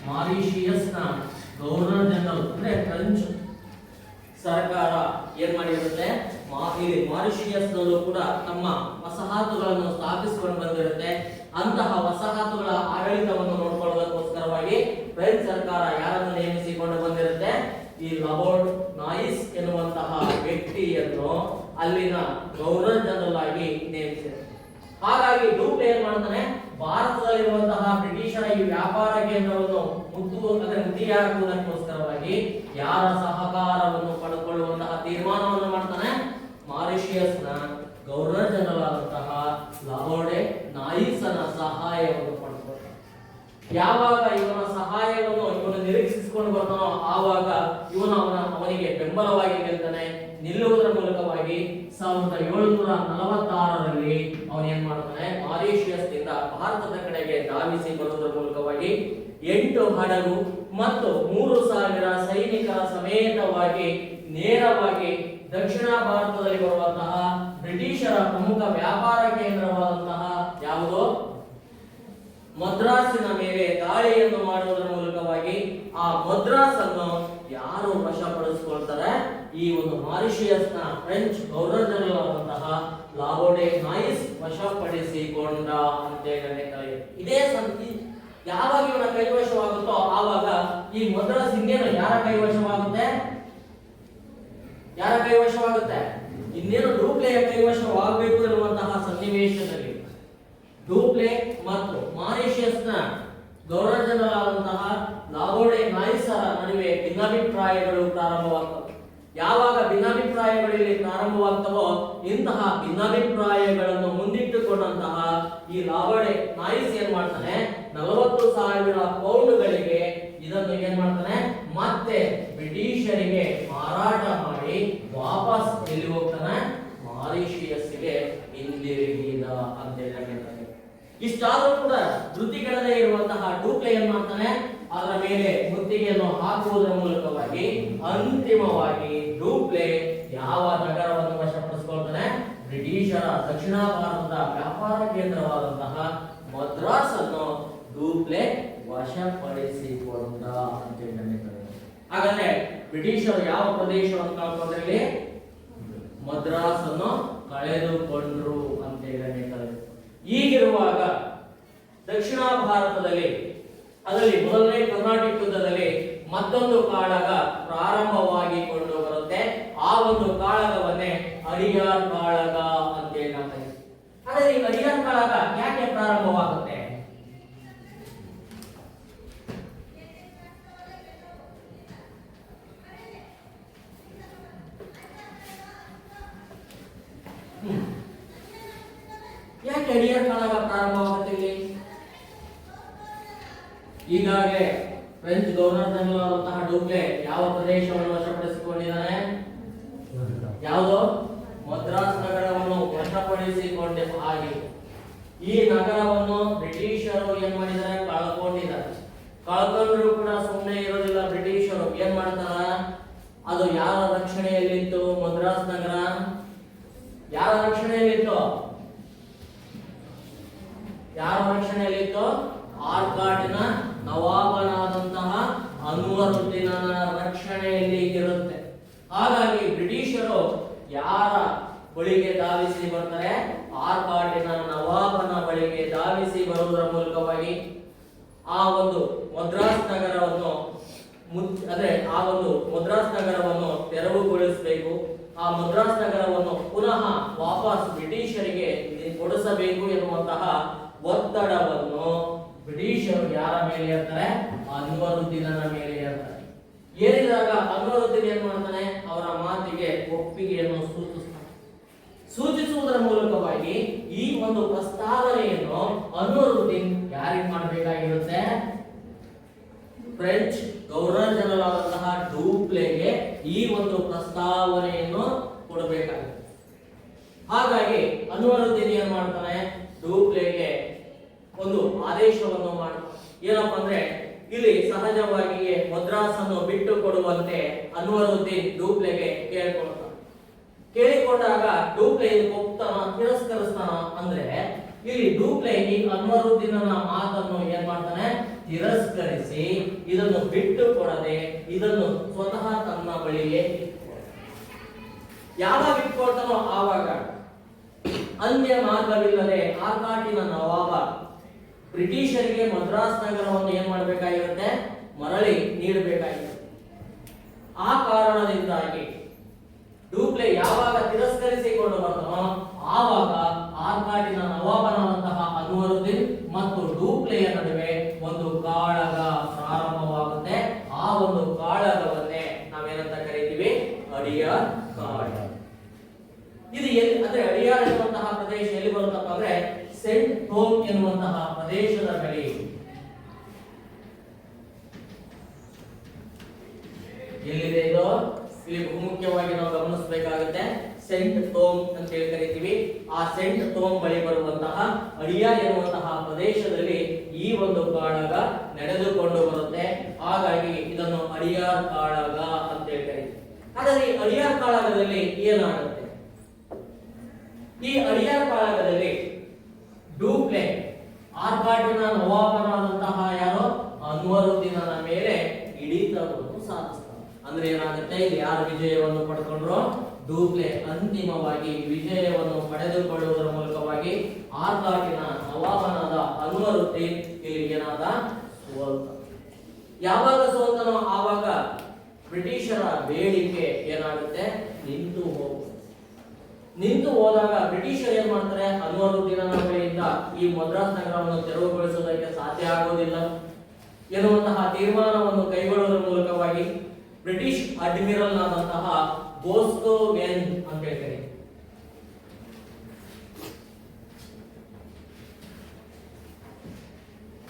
ಮಾರಿಷಿಯಸ್ ನ ಗವರ್ನರ್ ಜನರಲ್ ಅಂದ್ರೆ ಫ್ರೆಂಚ್ ಸರ್ಕಾರ ಏನ್ ಮಾಡಿರುತ್ತೆ, ಇಲ್ಲಿ ಮಾರಿಷಿಯಸ್ ನಲ್ಲೂ ಕೂಡ ತಮ್ಮ ವಸಾಹತುಗಳನ್ನು ಸ್ಥಾಪಿಸಿಕೊಂಡು ಬಂದಿರುತ್ತೆ. ಅಂತಹ ವಸಾಹತುಗಳ ಆಡಳಿತವನ್ನು ನೋಡಿಕೊಳ್ಳೋದಕ್ಕೋಸ್ಕರವಾಗಿ ಫ್ರೆಂಚ್ ಸರ್ಕಾರ ಯಾರನ್ನು ನೇಮಿಸಿಕೊಂಡು ಬಂದಿರುತ್ತೆ, ಈ ಲಬೋರ್ಡ್ ನಾಯಿಸ್ ಎನ್ನುವಂತಹ ವ್ಯಕ್ತಿಯನ್ನು ಅಲ್ಲಿನ ಗವರ್ನರ್ ಜನರಲ್ ಆಗಿ ನೇಮಿಸಿದೆ. ಹಾಗಾಗಿ ಡೂಪ್ಲೆ ಏನ್ ಮಾಡ್ತಾನೆ, ಭಾರತದಲ್ಲಿರುವಂತಹ ಬ್ರಿಟಿಷರ ಈ ವ್ಯಾಪಾರ ಕೇಂದ್ರವನ್ನು ಮುತ್ತಿಗೆ ಹಾಕುವುದಕ್ಕೋಸ್ಕರವಾಗಿ ಯಾರ ಸಹಕಾರವನ್ನು ಪಡೆದುಕೊಳ್ಳುವಂತಹ ತೀರ್ಮಾನವನ್ನು ಮಾಡ್ತಾನೆ, ಮಾರಿಷಿಯಸ್ ನ ಗವರ್ನರ್ ಜನರಲ್ ಆದಂತಹ ಲಾಬೋಡೆ ನಾಯಿಸನ ಸಹಾಯವನ್ನು ಪಡೆದುಕೊಳ್ಳುತ್ತಾನೆ. ಯಾವಾಗ ಇವನ ಸಹಾಯವನ್ನು ಇವನು ನಿರೀಕ್ಷಿಸಿಕೊಂಡು ಬರ್ತಾನೋ ಆವಾಗ ಅವನಿಗೆ ಬೆಂಬಲವಾಗಿ ನಿಲ್ತಾನೆ. ನಿಲ್ಲುವುದರ ಮೂಲಕವಾಗಿ 1746ರಲ್ಲಿ ಅವನು ಏನ್ ಮಾಡ್ತಾನೆ, ಮಾರಿಷಿಯಸ್ ನಿಂದ ಭಾರತದ ಕಡೆಗೆ ಧಾವಿಸಿ ಬರುವುದರ ಮೂಲಕವಾಗಿ 8 ಹಡಗು ಮತ್ತು 3000 ಸೈನಿಕರ ಸಮೇತವಾಗಿ ನೇರವಾಗಿ ದಕ್ಷಿಣ ಭಾರತದಲ್ಲಿ ಬರುವಂತಹ ಬ್ರಿಟಿಷರ ಪ್ರಮುಖ ವ್ಯಾಪಾರ ಕೇಂದ್ರವಾದಂತಹ ಯಾವುದೋ ಮದ್ರಾಸಿನ ಮೇಲೆ ದಾಳಿಯನ್ನು ಮಾಡುವುದರ ಮೂಲಕವಾಗಿ ಆ ಮದ್ರಾಸ್ ಅನ್ನು ಯಾರು ವಶಪಡಿಸಿಕೊಳ್ತಾರೆ, ಈ ಒಂದು ಮಾರಿಷಿಯಸ್ ನ ಫ್ರೆಂಚ್ ಗವರ್ನರ್ ಜನರಲ್ ಆದಂತಹ ಲಾಬೋಡೆ ನಾಯಿಸ್ ವಶಪಡಿಸಿಕೊಂಡ ಅಂತ ಹೇಳಿ ಇದೇ ಸಂತಿ. ಯಾವಾಗ ಇವನ ಕೈವಶವಾಗುತ್ತೋ ಆವಾಗ ಈ ಮದ್ರಾಸ್ ಇನ್ನೇನು ಯಾರ ಕೈವಶವಾಗುತ್ತೆ, ಇನ್ನೇನು ಡೂಪ್ಲೆಯ ಕೈವಶವಾಗಬೇಕು ಎನ್ನುವಂತಹ ಸನ್ನಿವೇಶದಲ್ಲಿ ಡೂಪ್ಲೆ ಮತ್ತು ಮಾರಿಷಿಯಸ್ ನ ಗವರ್ನರ್ ಜನರಲ್ ಆದಂತಹ ಲಾಬೋಡೆ ನಾಯಿಸರ ನಡುವೆ ಭಿನ್ನಾಭಿಪ್ರಾಯಗಳು ಪ್ರಾರಂಭವಾಗ್ತವೆ. ಯಾವಾಗ ಭಿನ್ನಾಭಿಪ್ರಾಯಗಳು ಇಲ್ಲಿ ಪ್ರಾರಂಭವಾಗ್ತವೋ ಇಂತಹ ಭಿನ್ನಾಭಿಪ್ರಾಯಗಳನ್ನು ಮುಂದಿಟ್ಟುಕೊಂಡಂತಹ ಈ ಲಾಬೋಡೆ ನಾಯಿಸ್ ಏನ್ ಮಾಡ್ತಾನೆ, 40,000 ಪೌಂಡ್ಗಳಿಗೆ ಇದನ್ನು ಏನ್ ಮಾಡ್ತಾನೆ, ಮತ್ತೆ ಬ್ರಿಟಿಷರಿಗೆ ಮಾರಾಟ ಮಾಡಿ ವಾಪಸ್ ಎಲ್ಲಿ ಹೋಗ್ತಾನೆ, ಮಾರಿಷಿಯಸ್ಗೆ ಹಿಂದಿರುಗಿದ ಅಂತ ಹೇಳ್ತಾರೆ. ಇಷ್ಟಾದರೂ ಕೂಡ ಧೃತಿಗೆಡದೆ ಇರುವಂತಹ ಡೂಪ್ಲೆ ಏನ್ ಮಾಡ್ತಾನೆ, ಅದರ ಮೇಲೆ ಮುತ್ತಿಗೆಯನ್ನು ಹಾಕುವುದರ ಮೂಲಕವಾಗಿ ಅಂತಿಮವಾಗಿ ಡೂಪ್ಲೆ ಯಾವ ನಗರವನ್ನು ವಶಪಡಿಸಿಕೊಳ್ತಾನೆ, ಬ್ರಿಟಿಷರ ದಕ್ಷಿಣ ಭಾರತದ ವ್ಯಾಪಾರ ಕೇಂದ್ರವಾದಂತಹ ಮದ್ರಾಸ್ ಅನ್ನು ಡೂಪ್ಲೆ ವಶಪಡಿಸಿಕೊಂಡ ಅಂತ ಹೇಳ್ತಾರೆ. ಹಾಗಾದ್ರೆ ಬ್ರಿಟಿಷರು ಯಾವ ಪ್ರದೇಶವನ್ನು ಕಳ್ಕೊಂಡ್ರೆ ಮದ್ರಾಸ್ ಅನ್ನು ಕಳೆದುಕೊಂಡ್ರು ಅಂತ ಹೇಳ್ತಾರೆ. ಈಗಿರುವಾಗ ದಕ್ಷಿಣ ಭಾರತದಲ್ಲಿ ಅದರಲ್ಲಿ ಮೊದಲನೇ ಕರ್ನಾಟಕ ಯುದ್ಧದಲ್ಲಿ ಮತ್ತೊಂದು ಕಾಳಗ ಪ್ರಾರಂಭವಾಗಿ ಕೊಂಡು ಬರುತ್ತೆ. ಆ ಒಂದು ಕಾಳಗವನ್ನೇ ಅಡಿಯಾರ್ ಕಾಳಗ ಅಂತ ಹೇಳ್ತಾರೆ. ಕಾಳಗ ಯಾಕೆ ಪ್ರಾರಂಭವಾಗುತ್ತೆ? ಯಾಕೆ ಅಡಿಯಾರ್ ಕಾಳಗ ಪ್ರಾರಂಭವಾಗುತ್ತೆ ಇಲ್ಲಿ? ಈಗಾಗಲೇ ಫ್ರೆಂಚ್ ಗವರ್ನರ್ ಜನರಲ್ ಆದಂತಹ ಡೂಪ್ಲೆ ಯಾವ ಪ್ರದೇಶವನ್ನು ವಶಪಡಿಸಿಕೊಂಡಿದ್ದಾನೆ? ಯಾವುದು? ಮದ್ರಾಸ್ ನಗರವನ್ನು ವಶಪಡಿಸಿಕೊಂಡೆ ಆಗಿದೆ. ಈ ನಗರವನ್ನು ಬ್ರಿಟಿಷರು ಏನ್ ಮಾಡಿದ್ದಾರೆ? ಕಳ್ಕೊಂಡಿದ್ದಾರೆ. ಕಳ್ಕೊಂಡ್ರು ಕೂಡ ಸುಮ್ಮನೆ ಇರೋದಿಲ್ಲ. ಬ್ರಿಟಿಷರು ಏನ್ ಮಾಡ್ತಾರ? ಅದು ಯಾರ ರಕ್ಷಣೆಯಲ್ಲಿತ್ತು? ಮದ್ರಾಸ್ ನಗರ ಯಾರ ರಕ್ಷಣೆಯಲ್ಲಿತ್ತು? ಯಾರ ರಕ್ಷಣೆಯಲ್ಲಿತ್ತು? ಆರ್ಕಾಟಿನ ನವಾಬನಾದಂತಹ ಅನ್ವರುದ್ದೀನನ ರಕ್ಷಣೆಯಲ್ಲಿ ಇರುತ್ತೆ. ಹಾಗಾಗಿ ಬ್ರಿಟಿಷರು ಯಾರ ಬಳಿಗೆ ಧಾವಿಸಿ ಬರ್ತಾರೆ? ಆರ್ಕಾಟಿನ ನವಾಬನ ಬಳಿಗೆ ಧಾವಿಸಿ ಬರುವುದರ ಮೂಲಕವಾಗಿ ಆ ಒಂದು ಮದ್ರಾಸ್ ನಗರವನ್ನು ಆ ಒಂದು ಮದ್ರಾಸ್ ನಗರವನ್ನು ತೆರವುಗೊಳಿಸಬೇಕು. ಆ ಮದ್ರಾಸ್ ನಗರವನ್ನು ಪುನಃ ವಾಪಸ್ ಬ್ರಿಟಿಷರಿಗೆ ಕೊಡಿಸಬೇಕು ಎನ್ನುವಂತಹ ಒತ್ತಡವನ್ನು ಬ್ರಿಟಿಷರು ಯಾರ ಮೇಲೆ ಇರ್ತಾರೆ? ಅನ್ವರುದ್ದೀನನ ಮೇಲೆ ಇರ್ತಾರೆ. ಏರಿದಾಗ ಅನ್ವರುದ್ದೀನ್ ಏನ್ ಮಾಡ್ತಾನೆ? ಅವರ ಮಾತಿಗೆ ಒಪ್ಪಿಗೆಯನ್ನು ಸೂಚಿಸುವುದರ ಮೂಲಕವಾಗಿ ಈ ಒಂದು ಪ್ರಸ್ತಾವನೆಯನ್ನು ಅನ್ವರುದ್ದೀನ್ ಯಾರಿಗೆ ಮಾಡಬೇಕಾಗಿರುತ್ತೆ? ಫ್ರೆಂಚ್ ಗವರ್ನರ್ ಜನರಲ್ ಆದಂತಹ ಡೂಪ್ಲೆಗೆ ಈ ಒಂದು ಪ್ರಸ್ತಾವನೆಯನ್ನು ಕೊಡಬೇಕಾಗುತ್ತೆ. ಹಾಗಾಗಿ ಅನ್ವರುದ್ದೀನ್ ಏನ್ ಮಾಡ್ತಾನೆ? ಡೂಪ್ಲೆಗೆ ಒಂದು ಆದೇಶವನ್ನು ಮಾಡ್ತಾನೆ. ಏನಪ್ಪಾ ಅಂದ್ರೆ, ಇಲ್ಲಿ ಸಹಜವಾಗಿಯೇ ಮದ್ರಾಸ್ ಅನ್ನು ಬಿಟ್ಟು ಕೊಡುವಂತೆ ಅನ್ವರುದ್ದೀನ್ ಡೂಪ್ಲೆಗೆ ಕೇಳಿಕೊಂಡಾಗ ಡೂಪ್ಲೆ ಒಪ್ತಾನ ತಿರಸ್ಕರಿಸ್ತಾನ ಅಂದ್ರೆ ಇಲ್ಲಿ ಡೂಪ್ಲೆ ಈ ಅನ್ವರುದ್ದೀನನ ಮಾತನ್ನು ಏನ್ ಮಾಡ್ತಾನೆ? ತಿರಸ್ಕರಿಸಿ ಇದನ್ನು ಬಿಟ್ಟು ಕೊಡದೆ ಇದನ್ನು ಸ್ವತಃ ತನ್ನ ಬಳಿಗೆ ಯಾವಾಗ ಇಟ್ಕೊಳ್ತಾನೋ ಆವಾಗ ಅನ್ಯ ಮಾರ್ಗವಿಲ್ಲದೆ ಆರ್ಕಾಟಿನ ನವಾಬ ಬ್ರಿಟಿಷರಿಗೆ ಮದ್ರಾಸ್ ನಗರವನ್ನು ಏನ್ ಮಾಡಬೇಕಾಗಿರುತ್ತೆ? ಮರಳಿ ನೀಡಬೇಕಾಗಿರುತ್ತೆ. ಆ ಕಾರಣದಿಂದಾಗಿ ಡೂಪ್ಲೆ ಯಾವಾಗ ತಿರಸ್ಕರಿಸಿಕೊಂಡು ಬರ್ತಾನೋ ಆವಾಗ ಆರ್ಕಾಟಿನ ನವಾಬನಾದಂತಹ ಅನ್ವರುದ್ದೀನ್ ಮತ್ತು ಡೂಪ್ಲೆಯ ನಡುವೆ ಒಂದು ಕಾಳಗ ಪ್ರಾರಂಭವಾಗುತ್ತೆ. ಆ ಒಂದು ಕಾಳಗವನ್ನೇ ನಾವೇನಂತ ಕರೀತೀವಿ? ಅಡಿಯಾರ್ ಕಾಳಗ. ಇದು ಎಲ್ಲಿ ಅಂದ್ರೆ ಅಡಿಯಾರ್ ಎನ್ನುವಂತಹ ಪ್ರದೇಶ ಎಲ್ಲಿ ಬರುತ್ತಪ್ಪ ಅಂದ್ರೆ ಸೆಂಟ್ ಥೋಮ್ ಎನ್ನುವಂತಹ ಪ್ರದೇಶದ ಬಳಿ. ಎಲ್ಲಿದೆ ಇದು? ಇಲ್ಲಿ ಬಹುಮುಖ್ಯವಾಗಿ ನಾವು ಗಮನಿಸಬೇಕಾಗುತ್ತೆ. ಸೆಂಟ್ ಥೋಮ್ ಅಂತ ಹೇಳಿ ಕರಿತೀವಿ. ಆ ಸೆಂಟ್ ಥೋಮ್ ಬಳಿ ಬರುವಂತಹ ಅಡಿಯಾರ್ ಎನ್ನುವಂತಹ ಪ್ರದೇಶದಲ್ಲಿ ಈ ಒಂದು ಕಾಳಗ ನಡೆದುಕೊಂಡು ಬರುತ್ತೆ. ಹಾಗಾಗಿ ಇದನ್ನು ಅಡಿಯಾರ್ ಕಾಳಗ ಅಂತ ಹೇಳಿ ಕರೀತೀವಿ. ಹಾಗಾದ್ರೆ ಈ ಅಡಿಯಾರ್ ಕಾಳಗದಲ್ಲಿ ಏನಾಗುತ್ತೆ? ಈ ಅಡಿಯಾರ್ ಕಾಳಗದಲ್ಲಿ ಡೂಪ್ಲೆ ಆರ್ಕಾಟಿನ ನವಾಬನಾದಂತಹ ಯಾರೋ ಅನ್ವರುದ್ದೀನನ ಮೇಲೆ ಹಿಡಿತವನ್ನು ಸಾಧಿಸ್ತಾನೆ. ಅಂದ್ರೆ ಏನಾಗುತ್ತೆ? ಇಲ್ಲಿ ಯಾರು ವಿಜಯವನ್ನು ಪಡೆದುಕೊಂಡ್ರು? ಡೂಪ್ಲೆ ಅಂತಿಮವಾಗಿ ವಿಜಯವನ್ನು ಪಡೆದುಕೊಳ್ಳುವುದರ ಮೂಲಕವಾಗಿ ಆರ್ಕಾಟಿನ ನವಾಬನಾದ ಅನ್ವರುದ್ದೀನ್ ಇಲ್ಲಿ ಏನಾದ? ಸೋಲ್ತ. ಯಾವಾಗ ಸೋಲ್ತನೋ ಆವಾಗ ಬ್ರಿಟಿಷರ ಬೇಡಿಕೆ ಏನಾಗುತ್ತೆ? ನಿಂತು ಹೋದಾಗ ಬ್ರಿಟಿಷರು ಏನ್ ಮಾಡ್ತಾರೆ? ಅನ್ವರುದ್ದೀನನ ಬಳಿಯಿಂದ ಈ ಮದ್ರಾಸ್ ನಗರವನ್ನು ತೆರವುಗೊಳಿಸುವುದಕ್ಕೆ ಸಾಧ್ಯ ಆಗುವುದಿಲ್ಲ ಎನ್ನುವಂತಹ ತೀರ್ಮಾನವನ್ನು ಕೈಗೊಳ್ಳುವುದರ ಮೂಲಕವಾಗಿ ಬ್ರಿಟಿಷ್ ಅಡ್ಮಿರಲ್ ಆದಂತಹ ಬೋಸ್ಕೋವೆನ್ ಅಂತ ಹೇಳ್ತಾರೆ.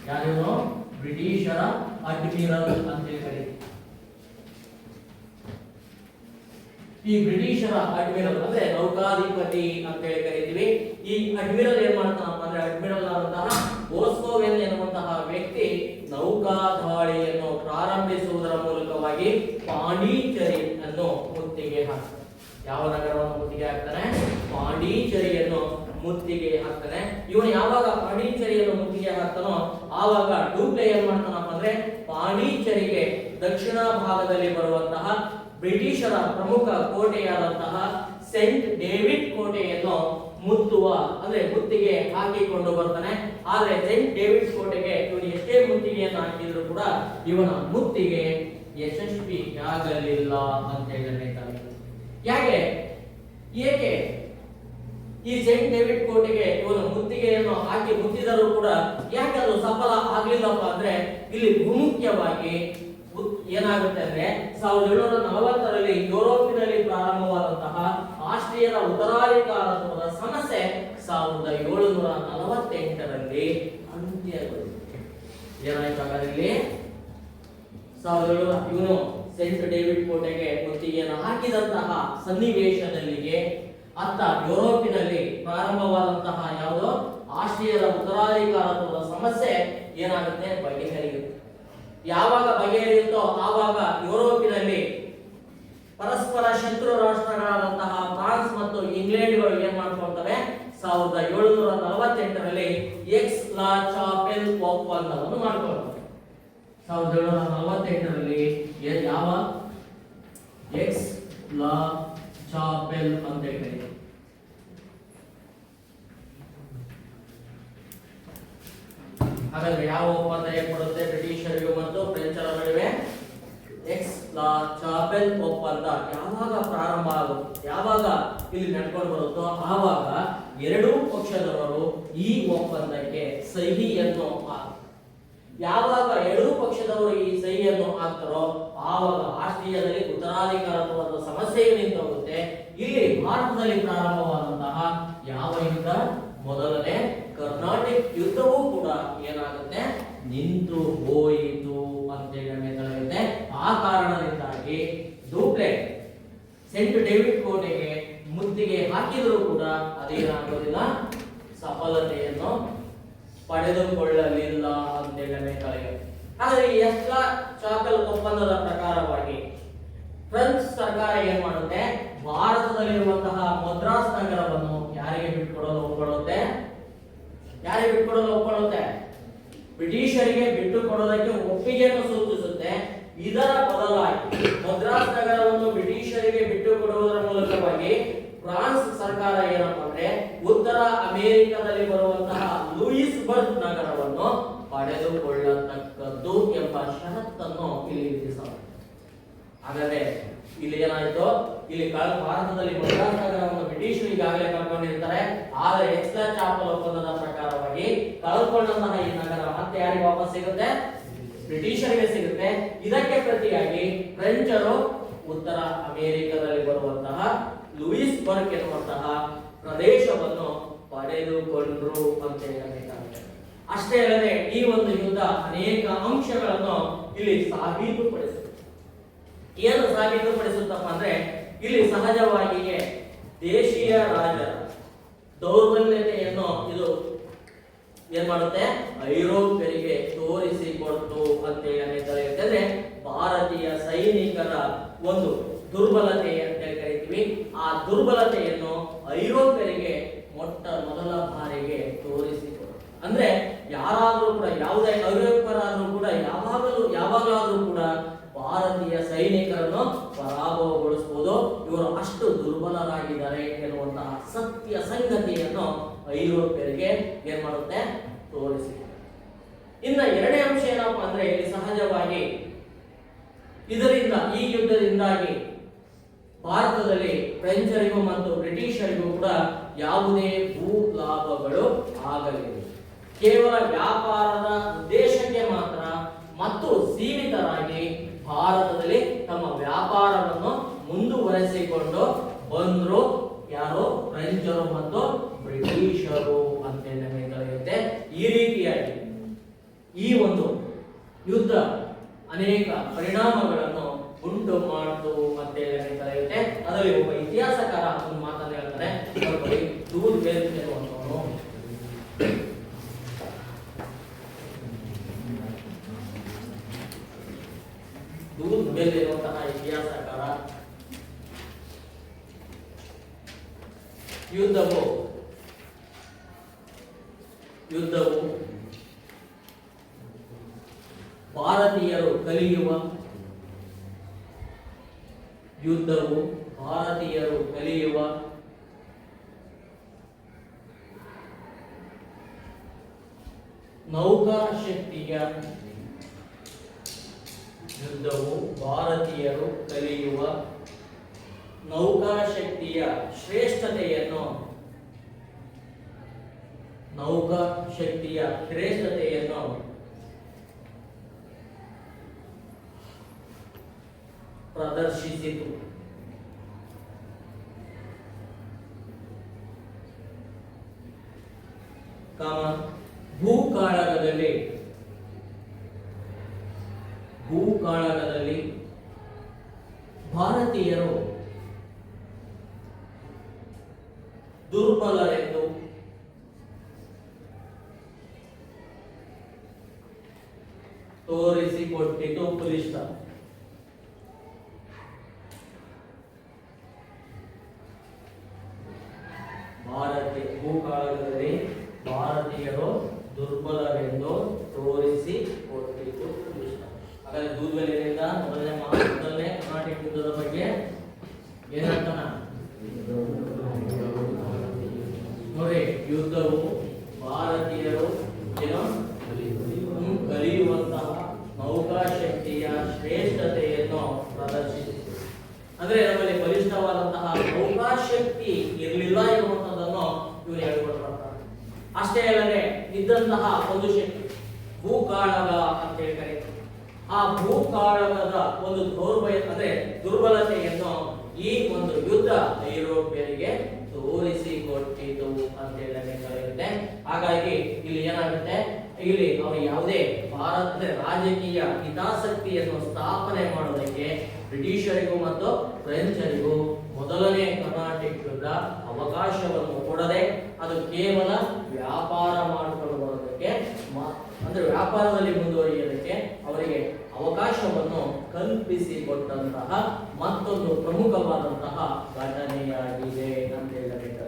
ಯಾರು? ಬ್ರಿಟಿಷರ ಅಡ್ಮಿರಲ್ ಅಂತ ಹೇಳ್ತಾರೆ. ಈ ಬ್ರಿಟಿಷರ ಅಡ್ಮಿರಲ್ ಅಂದ್ರೆ ನೌಕಾಧಿಪತಿ ಅಂತ ಹೇಳಿ ಕರೀತೀವಿ. ಈ ಅಡ್ಮಿರಲ್ ಏನ್ ಮಾಡ್ತಾನಪ್ಪ ಅಂದ್ರೆ ಅಡ್ಮಿರಲ್ ಆದಂತಹ ಬೋಸ್ಕೋವೆನ್ ಎನ್ನುವಂತಹ ವ್ಯಕ್ತಿ ನೌಕಾ ದಾಳಿಯನ್ನು ಪ್ರಾರಂಭಿಸುವುದರ ಮೂಲಕವಾಗಿ ಪಾಂಡಿಚೇರಿಯನ್ನು ಮುತ್ತಿಗೆ ಹಾಕ್ತಾನೆ. ಯಾವ ನಗರವನ್ನು ಮುತ್ತಿಗೆ ಹಾಕ್ತಾನೆ? ಪಾಂಡಿಚೇರಿಯನ್ನು ಮುತ್ತಿಗೆ ಹಾಕ್ತಾನೆ. ಇವನು ಯಾವಾಗ ಪಾಂಡಿಚೇರಿಯನ್ನು ಮುತ್ತಿಗೆ ಹಾಕ್ತಾನೋ ಆವಾಗ ಡೂಪ್ಲೆ ಏನ್ ಮಾಡ್ತಾನಪ್ಪ ಅಂದ್ರೆ ಪಾಂಡಿಚೇರಿಗೆ ದಕ್ಷಿಣ ಭಾಗದಲ್ಲಿ ಬರುವಂತಹ ಬ್ರಿಟಿಷರ ಪ್ರಮುಖ ಕೋಟೆಯಾದಂತಹ ಸೆಂಟ್ ಡೇವಿಡ್ ಕೋಟೆಯನ್ನು ಮುತ್ತಿಗೆ ಹಾಕಿಕೊಂಡು ಬರ್ತಾನೆ. ಆದ್ರೆ ಸೆಂಟ್ ಡೇವಿಡ್ ಕೋಟೆಗೆ ಇವನು ಎಷ್ಟೇ ಮುತ್ತಿಗೆಯನ್ನು ಹಾಕಿದ್ರು ಕೂಡ ಇವನ ಮುತ್ತಿಗೆ ಯಶಸ್ವಿಯಾಗಲಿಲ್ಲ ಅಂತ ಹೇಳಬೇಕಾಗಿದೆ. ಏಕೆ ಈ ಸೇಂಟ್ ಡೇವಿಡ್ ಕೋಟೆಗೆ ಇವನು ಮುತ್ತಿಗೆಯನ್ನು ಹಾಕಿ ಮುತ್ತಿದರೂ ಕೂಡ ಯಾಕೆ ಅದು ಸಫಲ ಆಗ್ಲಿಲ್ಲಪ್ಪ ಅಂದ್ರೆ ಇಲ್ಲಿ ಬಹುಮುಖ್ಯವಾಗಿ ಏನಾಗುತ್ತೆ ಅಂದ್ರೆ 1740ರಲ್ಲಿ ಯುರೋಪಿನಲ್ಲಿ ಪ್ರಾರಂಭವಾದಂತಹ ಆಸ್ಟ್ರಿಯದ ಉತ್ತರಾಧಿಕಾರತ್ವದ ಸಮಸ್ಯೆ 1748ರಲ್ಲಿ ಅಂತ್ಯಗೊಳ್ಳುತ್ತೆ. ಏನಾಯ್ತು ಹಾಗಾದ್ರೆ ಇಲ್ಲಿ ಇವನು ಸೇಂಟ್ ಡೇವಿಡ್ ಕೋಟೆಗೆ ಮುತ್ತಿಗೆಯನ್ನು ಹಾಕಿದಂತಹ ಸನ್ನಿವೇಶದಲ್ಲಿಗೆ ಅತ್ತ ಯುರೋಪಿನಲ್ಲಿ ಪ್ರಾರಂಭವಾದಂತಹ ಯಾವುದೋ ಆಸ್ಟ್ರಿಯದ ಉತ್ತರಾಧಿಕಾರತ್ವದ ಸಮಸ್ಯೆ ಏನಾಗುತ್ತೆ ಬಗೆಹರಿಯುತ್ತೆ. ಯಾವಾಗ ಬಗೆಹರಿಯುತ್ತೋ ಆವಾಗ ಯುರೋಪಿನಲ್ಲಿ ಪರಸ್ಪರ ಶತ್ರು ರಾಷ್ಟ್ರಗಳಾದಂತಹ ಫ್ರಾನ್ಸ್ ಮತ್ತು ಇಂಗ್ಲೆಂಡ್ಗಳು ಏನ್ ಮಾಡ್ಕೊಳ್ತವೆ 1748ರಲ್ಲಿ ಎಕ್ಸ್ ಲಾ ಚಾಪೆಲ್ ಒಪ್ಪಂದವನ್ನು ಮಾಡ್ಕೊಳ್ತವೆ. 1748ರಲ್ಲಿ ಯಾವ ಎಕ್ಸ್ ಲಾ ಚಾಪೆಲ್ ಅಂತ ಹೇಳಿ ಹಾಗಾದ್ರೆ ಯಾವ ಒಪ್ಪಂದ ಏರ್ಪಡುತ್ತೆ ಬ್ರಿಟಿಷರಿಗೂ ಮತ್ತು ಫ್ರೆಂಚರ ನಡುವೆ? ಎಕ್ಸ್ ಲಾ ಚಾಪೆಲ್ ಒಪ್ಪಂದ ಯಾವಾಗ ಪ್ರಾರಂಭ ಆಗುತ್ತೆ, ಯಾವಾಗ ಇಲ್ಲಿ ನಡ್ಕೊಂಡು ಬರುತ್ತೋ ಆವಾಗ ಎರಡೂ ಪಕ್ಷದವರು ಈ ಒಪ್ಪಂದಕ್ಕೆ ಸಹಿಯನ್ನು ಯಾವಾಗ ಎರಡೂ ಪಕ್ಷದವರು ಈ ಸಹಿಯನ್ನು ಹಾಕ್ತಾರೋ ಆವಾಗ ಆಸ್ಟ್ರಿಯಾದಲ್ಲಿ ಉತ್ತರಾಧಿಕಾರತ್ವದ ಸಮಸ್ಯೆಯು ನಿಂತೋಗುತ್ತೆ. ಇಲ್ಲಿ ಭಾರತದಲ್ಲಿ ಪ್ರಾರಂಭವಾದಂತಹ ಯಾವ ಯುದ್ಧ? ಮೊದಲನೇ ಕರ್ನಾಟಕ ಯುದ್ಧವೂ ಕೂಡ ಏನಾಗುತ್ತೆ ನಿಂತು ಹೋಯಿತು ಅಂತೇಳಿ ತಿಳಿಯುತ್ತೆ. ಆ ಕಾರಣದಿಂದಾಗಿ ಡೂಪ್ಲೆಟ್ ಸೇಂಟ್ ಡೇವಿಡ್ ಕೋಟೆಗೆ ಮುತ್ತಿಗೆ ಹಾಕಿದರೂ ಕೂಡ ಅದೇನಾಗೋದಿಲ್ಲ, ಸಫಲತೆಯನ್ನು ಪಡೆದುಕೊಳ್ಳಲಿಲ್ಲ ಅಂತೇಳಿ ತಿಳಿಯುತ್ತೆ. ಹಾಗಾದ್ರೆ ಎಕ್ಸ್ ಲಾ ಚಾಪೆಲ್ ಒಪ್ಪಂದದ ಪ್ರಕಾರವಾಗಿ ಫ್ರೆಂಚ್ ಸರ್ಕಾರ ಏನ್ ಮಾಡುತ್ತೆ, ಭಾರತದಲ್ಲಿರುವಂತಹ ಮದ್ರಾಸ್ ನಗರವನ್ನು ಯಾರಿಗೆ ಬಿಟ್ಟುಕೊಡಲು ಒಪ್ಕೊಳ್ಳುತ್ತೆ? ಯಾರಿಗೆ ಬಿಟ್ಟುಕೊಡಲು ಒಪ್ಕೊಳ್ಳುತ್ತೆ? ಬ್ರಿಟಿಷರಿಗೆ ಬಿಟ್ಟುಕೊಡೋದಕ್ಕೆ ಒಪ್ಪಿಗೆಯನ್ನು ಸೂಚಿಸುತ್ತೆ. ಇದರ ಬದಲಾಗಿ ಮದ್ರಾಸ್ ನಗರವನ್ನು ಬ್ರಿಟಿಷರಿಗೆ ಬಿಟ್ಟುಕೊಡುವುದರ ಮೂಲಕವಾಗಿ ಫ್ರಾನ್ಸ್ ಸರ್ಕಾರ ಏನಪ್ಪಾ ಅಂದ್ರೆ ಉತ್ತರ ಅಮೆರಿಕದಲ್ಲಿ ಬರುವಂತಹ ಲೂಯಿಸ್ಬರ್ಗ್ ನಗರವನ್ನು ಪಡೆದುಕೊಳ್ಳತಕ್ಕದ್ದು ಎಂಬ ಷರತ್ತನ್ನು ಇಲ್ಲಿ ವಿಧಿಸಲಾಗಿದೆ. ಹಾಗಾದ್ರೆ ಇಲ್ಲಿ ಏನಾಯ್ತು, ಇಲ್ಲಿ ಭಾರತದಲ್ಲಿ ಮದ್ರಾಸ್ ನಗರವನ್ನು ಬ್ರಿಟಿಷರು ಈಗಾಗಲೇ ಕಳ್ಕೊಂಡಿರ್ತಾರೆ. ಆದರೆ ಎಕ್ಸ್ ಲಾ ಚಾಪೆಲ್ ಒಪ್ಪಂದದ ಪ್ರಕಾರವಾಗಿ ಕಳ್ಕೊಂಡಂತಹ ಈ ನಗರ ಮತ್ತೆ ಯಾರಿಗೆ ವಾಪಸ್ ಸಿಗುತ್ತೆ? ಬ್ರಿಟಿಷರಿಗೆ ಸಿಗುತ್ತೆ. ಇದಕ್ಕೆ ಪ್ರತಿಯಾಗಿ ಫ್ರೆಂಚರು ಉತ್ತರ ಅಮೆರಿಕದಲ್ಲಿ ಬರುವಂತಹ ಲೂಯಿಸ್ಬರ್ಗ್ ಎನ್ನುವಂತಹ ಪ್ರದೇಶವನ್ನು ಪಡೆದುಕೊಂಡ್ರು ಅಂತ ಹೇಳಬೇಕಾಗುತ್ತೆ. ಅಷ್ಟೇ ಅಲ್ಲದೆ ಈ ಒಂದು ಯುದ್ಧ ಅನೇಕ ಅಂಶಗಳನ್ನು ಇಲ್ಲಿ ಸಾಬೀತುಪಡಿಸುತ್ತೆ. ಏನು ಸಾಬೀತುಪಡಿಸುತ್ತಪ್ಪ ಅಂದ್ರೆ ಇಲ್ಲಿ ಸಹಜವಾಗಿಯೇ ದೇಶೀಯ ರಾಜರ ದೌರ್ಬಲ್ಯತೆಯನ್ನು ಇದು ಏನ್ ಮಾಡುತ್ತೆ, ಐರೋಪ್ಯರಿಗೆ ತೋರಿಸಿಕೊಡ್ತು ಅಂತ ಹೇಳಿ ತಿಳಿಯುತ್ತೆ. ಅಂದ್ರೆ ಭಾರತೀಯ ಸೈನಿಕರ ಒಂದು ದುರ್ಬಲತೆ ಅಂತ ಕರಿತೀವಿ. ಆ ದುರ್ಬಲತೆಯನ್ನು ಐರೋಪ್ಯರಿಗೆ ಮೊದಲ ಬಾರಿಗೆ ತೋರಿಸಿಕೊಡ್ತು. ಅಂದ್ರೆ ಯಾರಾದ್ರೂ ಕೂಡ, ಯಾವುದೇ ಐರೋಪ್ಯರಾದ್ರೂ ಕೂಡ ಯಾವಾಗಲಾದ್ರೂ ಕೂಡ ಭಾರತೀಯ ಸೈನಿಕರನ್ನು ಪರಾಭವಗೊಳಿಸಬಹುದು, ಇವರು ಅಷ್ಟು ದುರ್ಬಲರಾಗಿದ್ದಾರೆ ಎನ್ನುವಂತಹ ಸತ್ಯ ಸಂಗತಿಯನ್ನು ಐರೋಪ್ಯರಿಗೆ ಏನ್ ಮಾಡುತ್ತೆ, ತೋರಿಸಿ. ಇನ್ನ ಎರಡನೇ ಅಂಶ ಏನಪ್ಪಾ ಅಂದ್ರೆ ಇಲ್ಲಿ ಸಹಜವಾಗಿ ಇದರಿಂದ ಈ ಯುದ್ಧದಿಂದಾಗಿ ಭಾರತದಲ್ಲಿ ಫ್ರೆಂಚರಿಗೂ ಮತ್ತು ಬ್ರಿಟಿಷರಿಗೂ ಕೂಡ ಯಾವುದೇ ಭೂ ಲಾಭಗಳು ಆಗಲಿಲ್ಲ. ಕೇವಲ ವ್ಯಾಪಾರದ ಉದ್ದೇಶಕ್ಕೆ ಮಾತ್ರ ಮತ್ತು ಸೀಮಿತರಾಗಿ ಭಾರತದಲ್ಲಿ ತಮ್ಮ ವ್ಯಾಪಾರವನ್ನು ಮುಂದುವರೆಸಿಕೊಂಡು ಬಂದ್ರು ಯಾರು? ಫ್ರೆಂಚರು ಮತ್ತು ಬ್ರಿಟಿಷರು ಅಂತ ನಮಗೆ ತಿಳಿಯುತ್ತೆ. ಈ ರೀತಿಯಾಗಿ ಈ ಒಂದು ಯುದ್ಧ ಅನೇಕ ಪರಿಣಾಮಗಳನ್ನು ಉಂಟು ಮಾಡಿತು ಅಂತ ನಮಗೆ ತಿಳಿಯುತ್ತೆ. ಅದರಲ್ಲಿ ಒಬ್ಬ ಇತಿಹಾಸಕಾರ ಒಂದು ಮಾತನ್ನು ಹೇಳ್ತಾರೆ, ದೂರ್ ಬೆಲ್ ಎನ್ನುವಂಥವನು ದೂರ್ ಬೆಲ್ ಎನ್ನುವಂತಹ ಇತಿಹಾಸಕಾರ ಯುದ್ಧವು ಭಾರತೀಯರು ಕಲಿಯುವ ನೌಕಾಶಕ್ತಿಯ ಯುದ್ಧವು ಭಾರತೀಯರು ಕಲಿಯುವ ನೌಕಾಶಕ್ತಿಯ ಶ್ರೇಷ್ಠತೆಯನ್ನು ನೌಕಾ ಶಕ್ತಿಯ ಶ್ರೇಷ್ಠತೆಯನ್ನು ಪ್ರದರ್ಶಿಸಿತು. ಭೂಕಾಳಗದಲ್ಲಿ ಭಾರತೀಯರು ದುರ್ಬಲರೆಂದು ತೋರಿಸಿಕೊಟ್ಟಿತು ಪುಲಿಸ್ತ. ಭೂಕಾಳಗದಲ್ಲಿ ಭಾರತೀಯರು ದುರ್ಬಲರೆಂದು ತೋರಿಸಿಕೊಟ್ಟಿತು ಪುಲಿಸ್ತ. ಹಾಗಾದ್ರೆ ದೂರ್ಬಲರಿಂದ ಮೊದಲನೇ ಕರ್ನಾಟಕ ಯುದ್ಧದ ಬಗ್ಗೆ ಏನಂತಾನ ನೋಡಿ, ಯುದ್ಧವು ಭಾರತೀಯರು ಏನೋ ಕಲಿಯುವಂತಹ ನೌಕಾಶಕ್ತಿಯ ಶ್ರೇಷ್ಠತೆಯನ್ನು ಪ್ರದರ್ಶಿಸಿತು. ಅಂದ್ರೆ ನಮ್ಮಲ್ಲಿ ಬಲಿಷ್ಠವಾದಂತಹ ನೌಕಾಶಕ್ತಿ ಇರಲಿಲ್ಲ ಎನ್ನುವಂಥದ್ದನ್ನು ಇವರು ಹೇಳ್ಕೊಡ್ತಾರೆ. ಅಷ್ಟೇ ಅಲ್ಲದೆ ಇದ್ದಂತಹ ಒಂದು ಶಕ್ತಿ ಭೂಕಾಳಗ ಅಂತ ಹೇಳಿ ಕರೀತಾರೆ. ಆ ಭೂಕಾಳಗದ ಒಂದು ಅಂದ್ರೆ ದುರ್ಬಲತೆಯನ್ನು ಈ ಒಂದು ಯುದ್ಧ ಐರೋಪ್ಯರಿಗೆ ತೋರಿಸಿಕೊಟ್ಟಿತು ಅಂತ ಹೇಳಿ ಕರೆಯುತ್ತೆ. ಹಾಗಾಗಿ ಇಲ್ಲಿ ಏನಾಗುತ್ತೆ, ಇಲ್ಲಿ ಅವರು ಯಾವುದೇ ಭಾರತದ ರಾಜಕೀಯ ಹಿತಾಸಕ್ತಿಯನ್ನು ಸ್ಥಾಪನೆ ಮಾಡೋದಕ್ಕೆ ಬ್ರಿಟಿಷರಿಗೂ ಮತ್ತು ಫ್ರೆಂಚರಿಗೂ ಮೊದಲನೇ ಕರ್ನಾಟಕ ಯುದ್ಧ ಅವಕಾಶವನ್ನು ಕೊಡದೆ ಅದು ಕೇವಲ ವ್ಯಾಪಾರ ಮಾಡಿಕೊಂಡು ಬರೋದಕ್ಕೆ ಅಂದ್ರೆ ವ್ಯಾಪಾರದಲ್ಲಿ ಮುಂದುವರಿಯೋದಕ್ಕೆ ಅವರಿಗೆ ಅವಕಾಶವನ್ನು ಕಲ್ಪಿಸಿಕೊಟ್ಟಂತಹ ಮತ್ತೊಂದು ಪ್ರಮುಖವಾದಂತಹ ಘಟನೆಯಾಗಿದೆ ಅಂತ ಹೇಳಬೇಕು.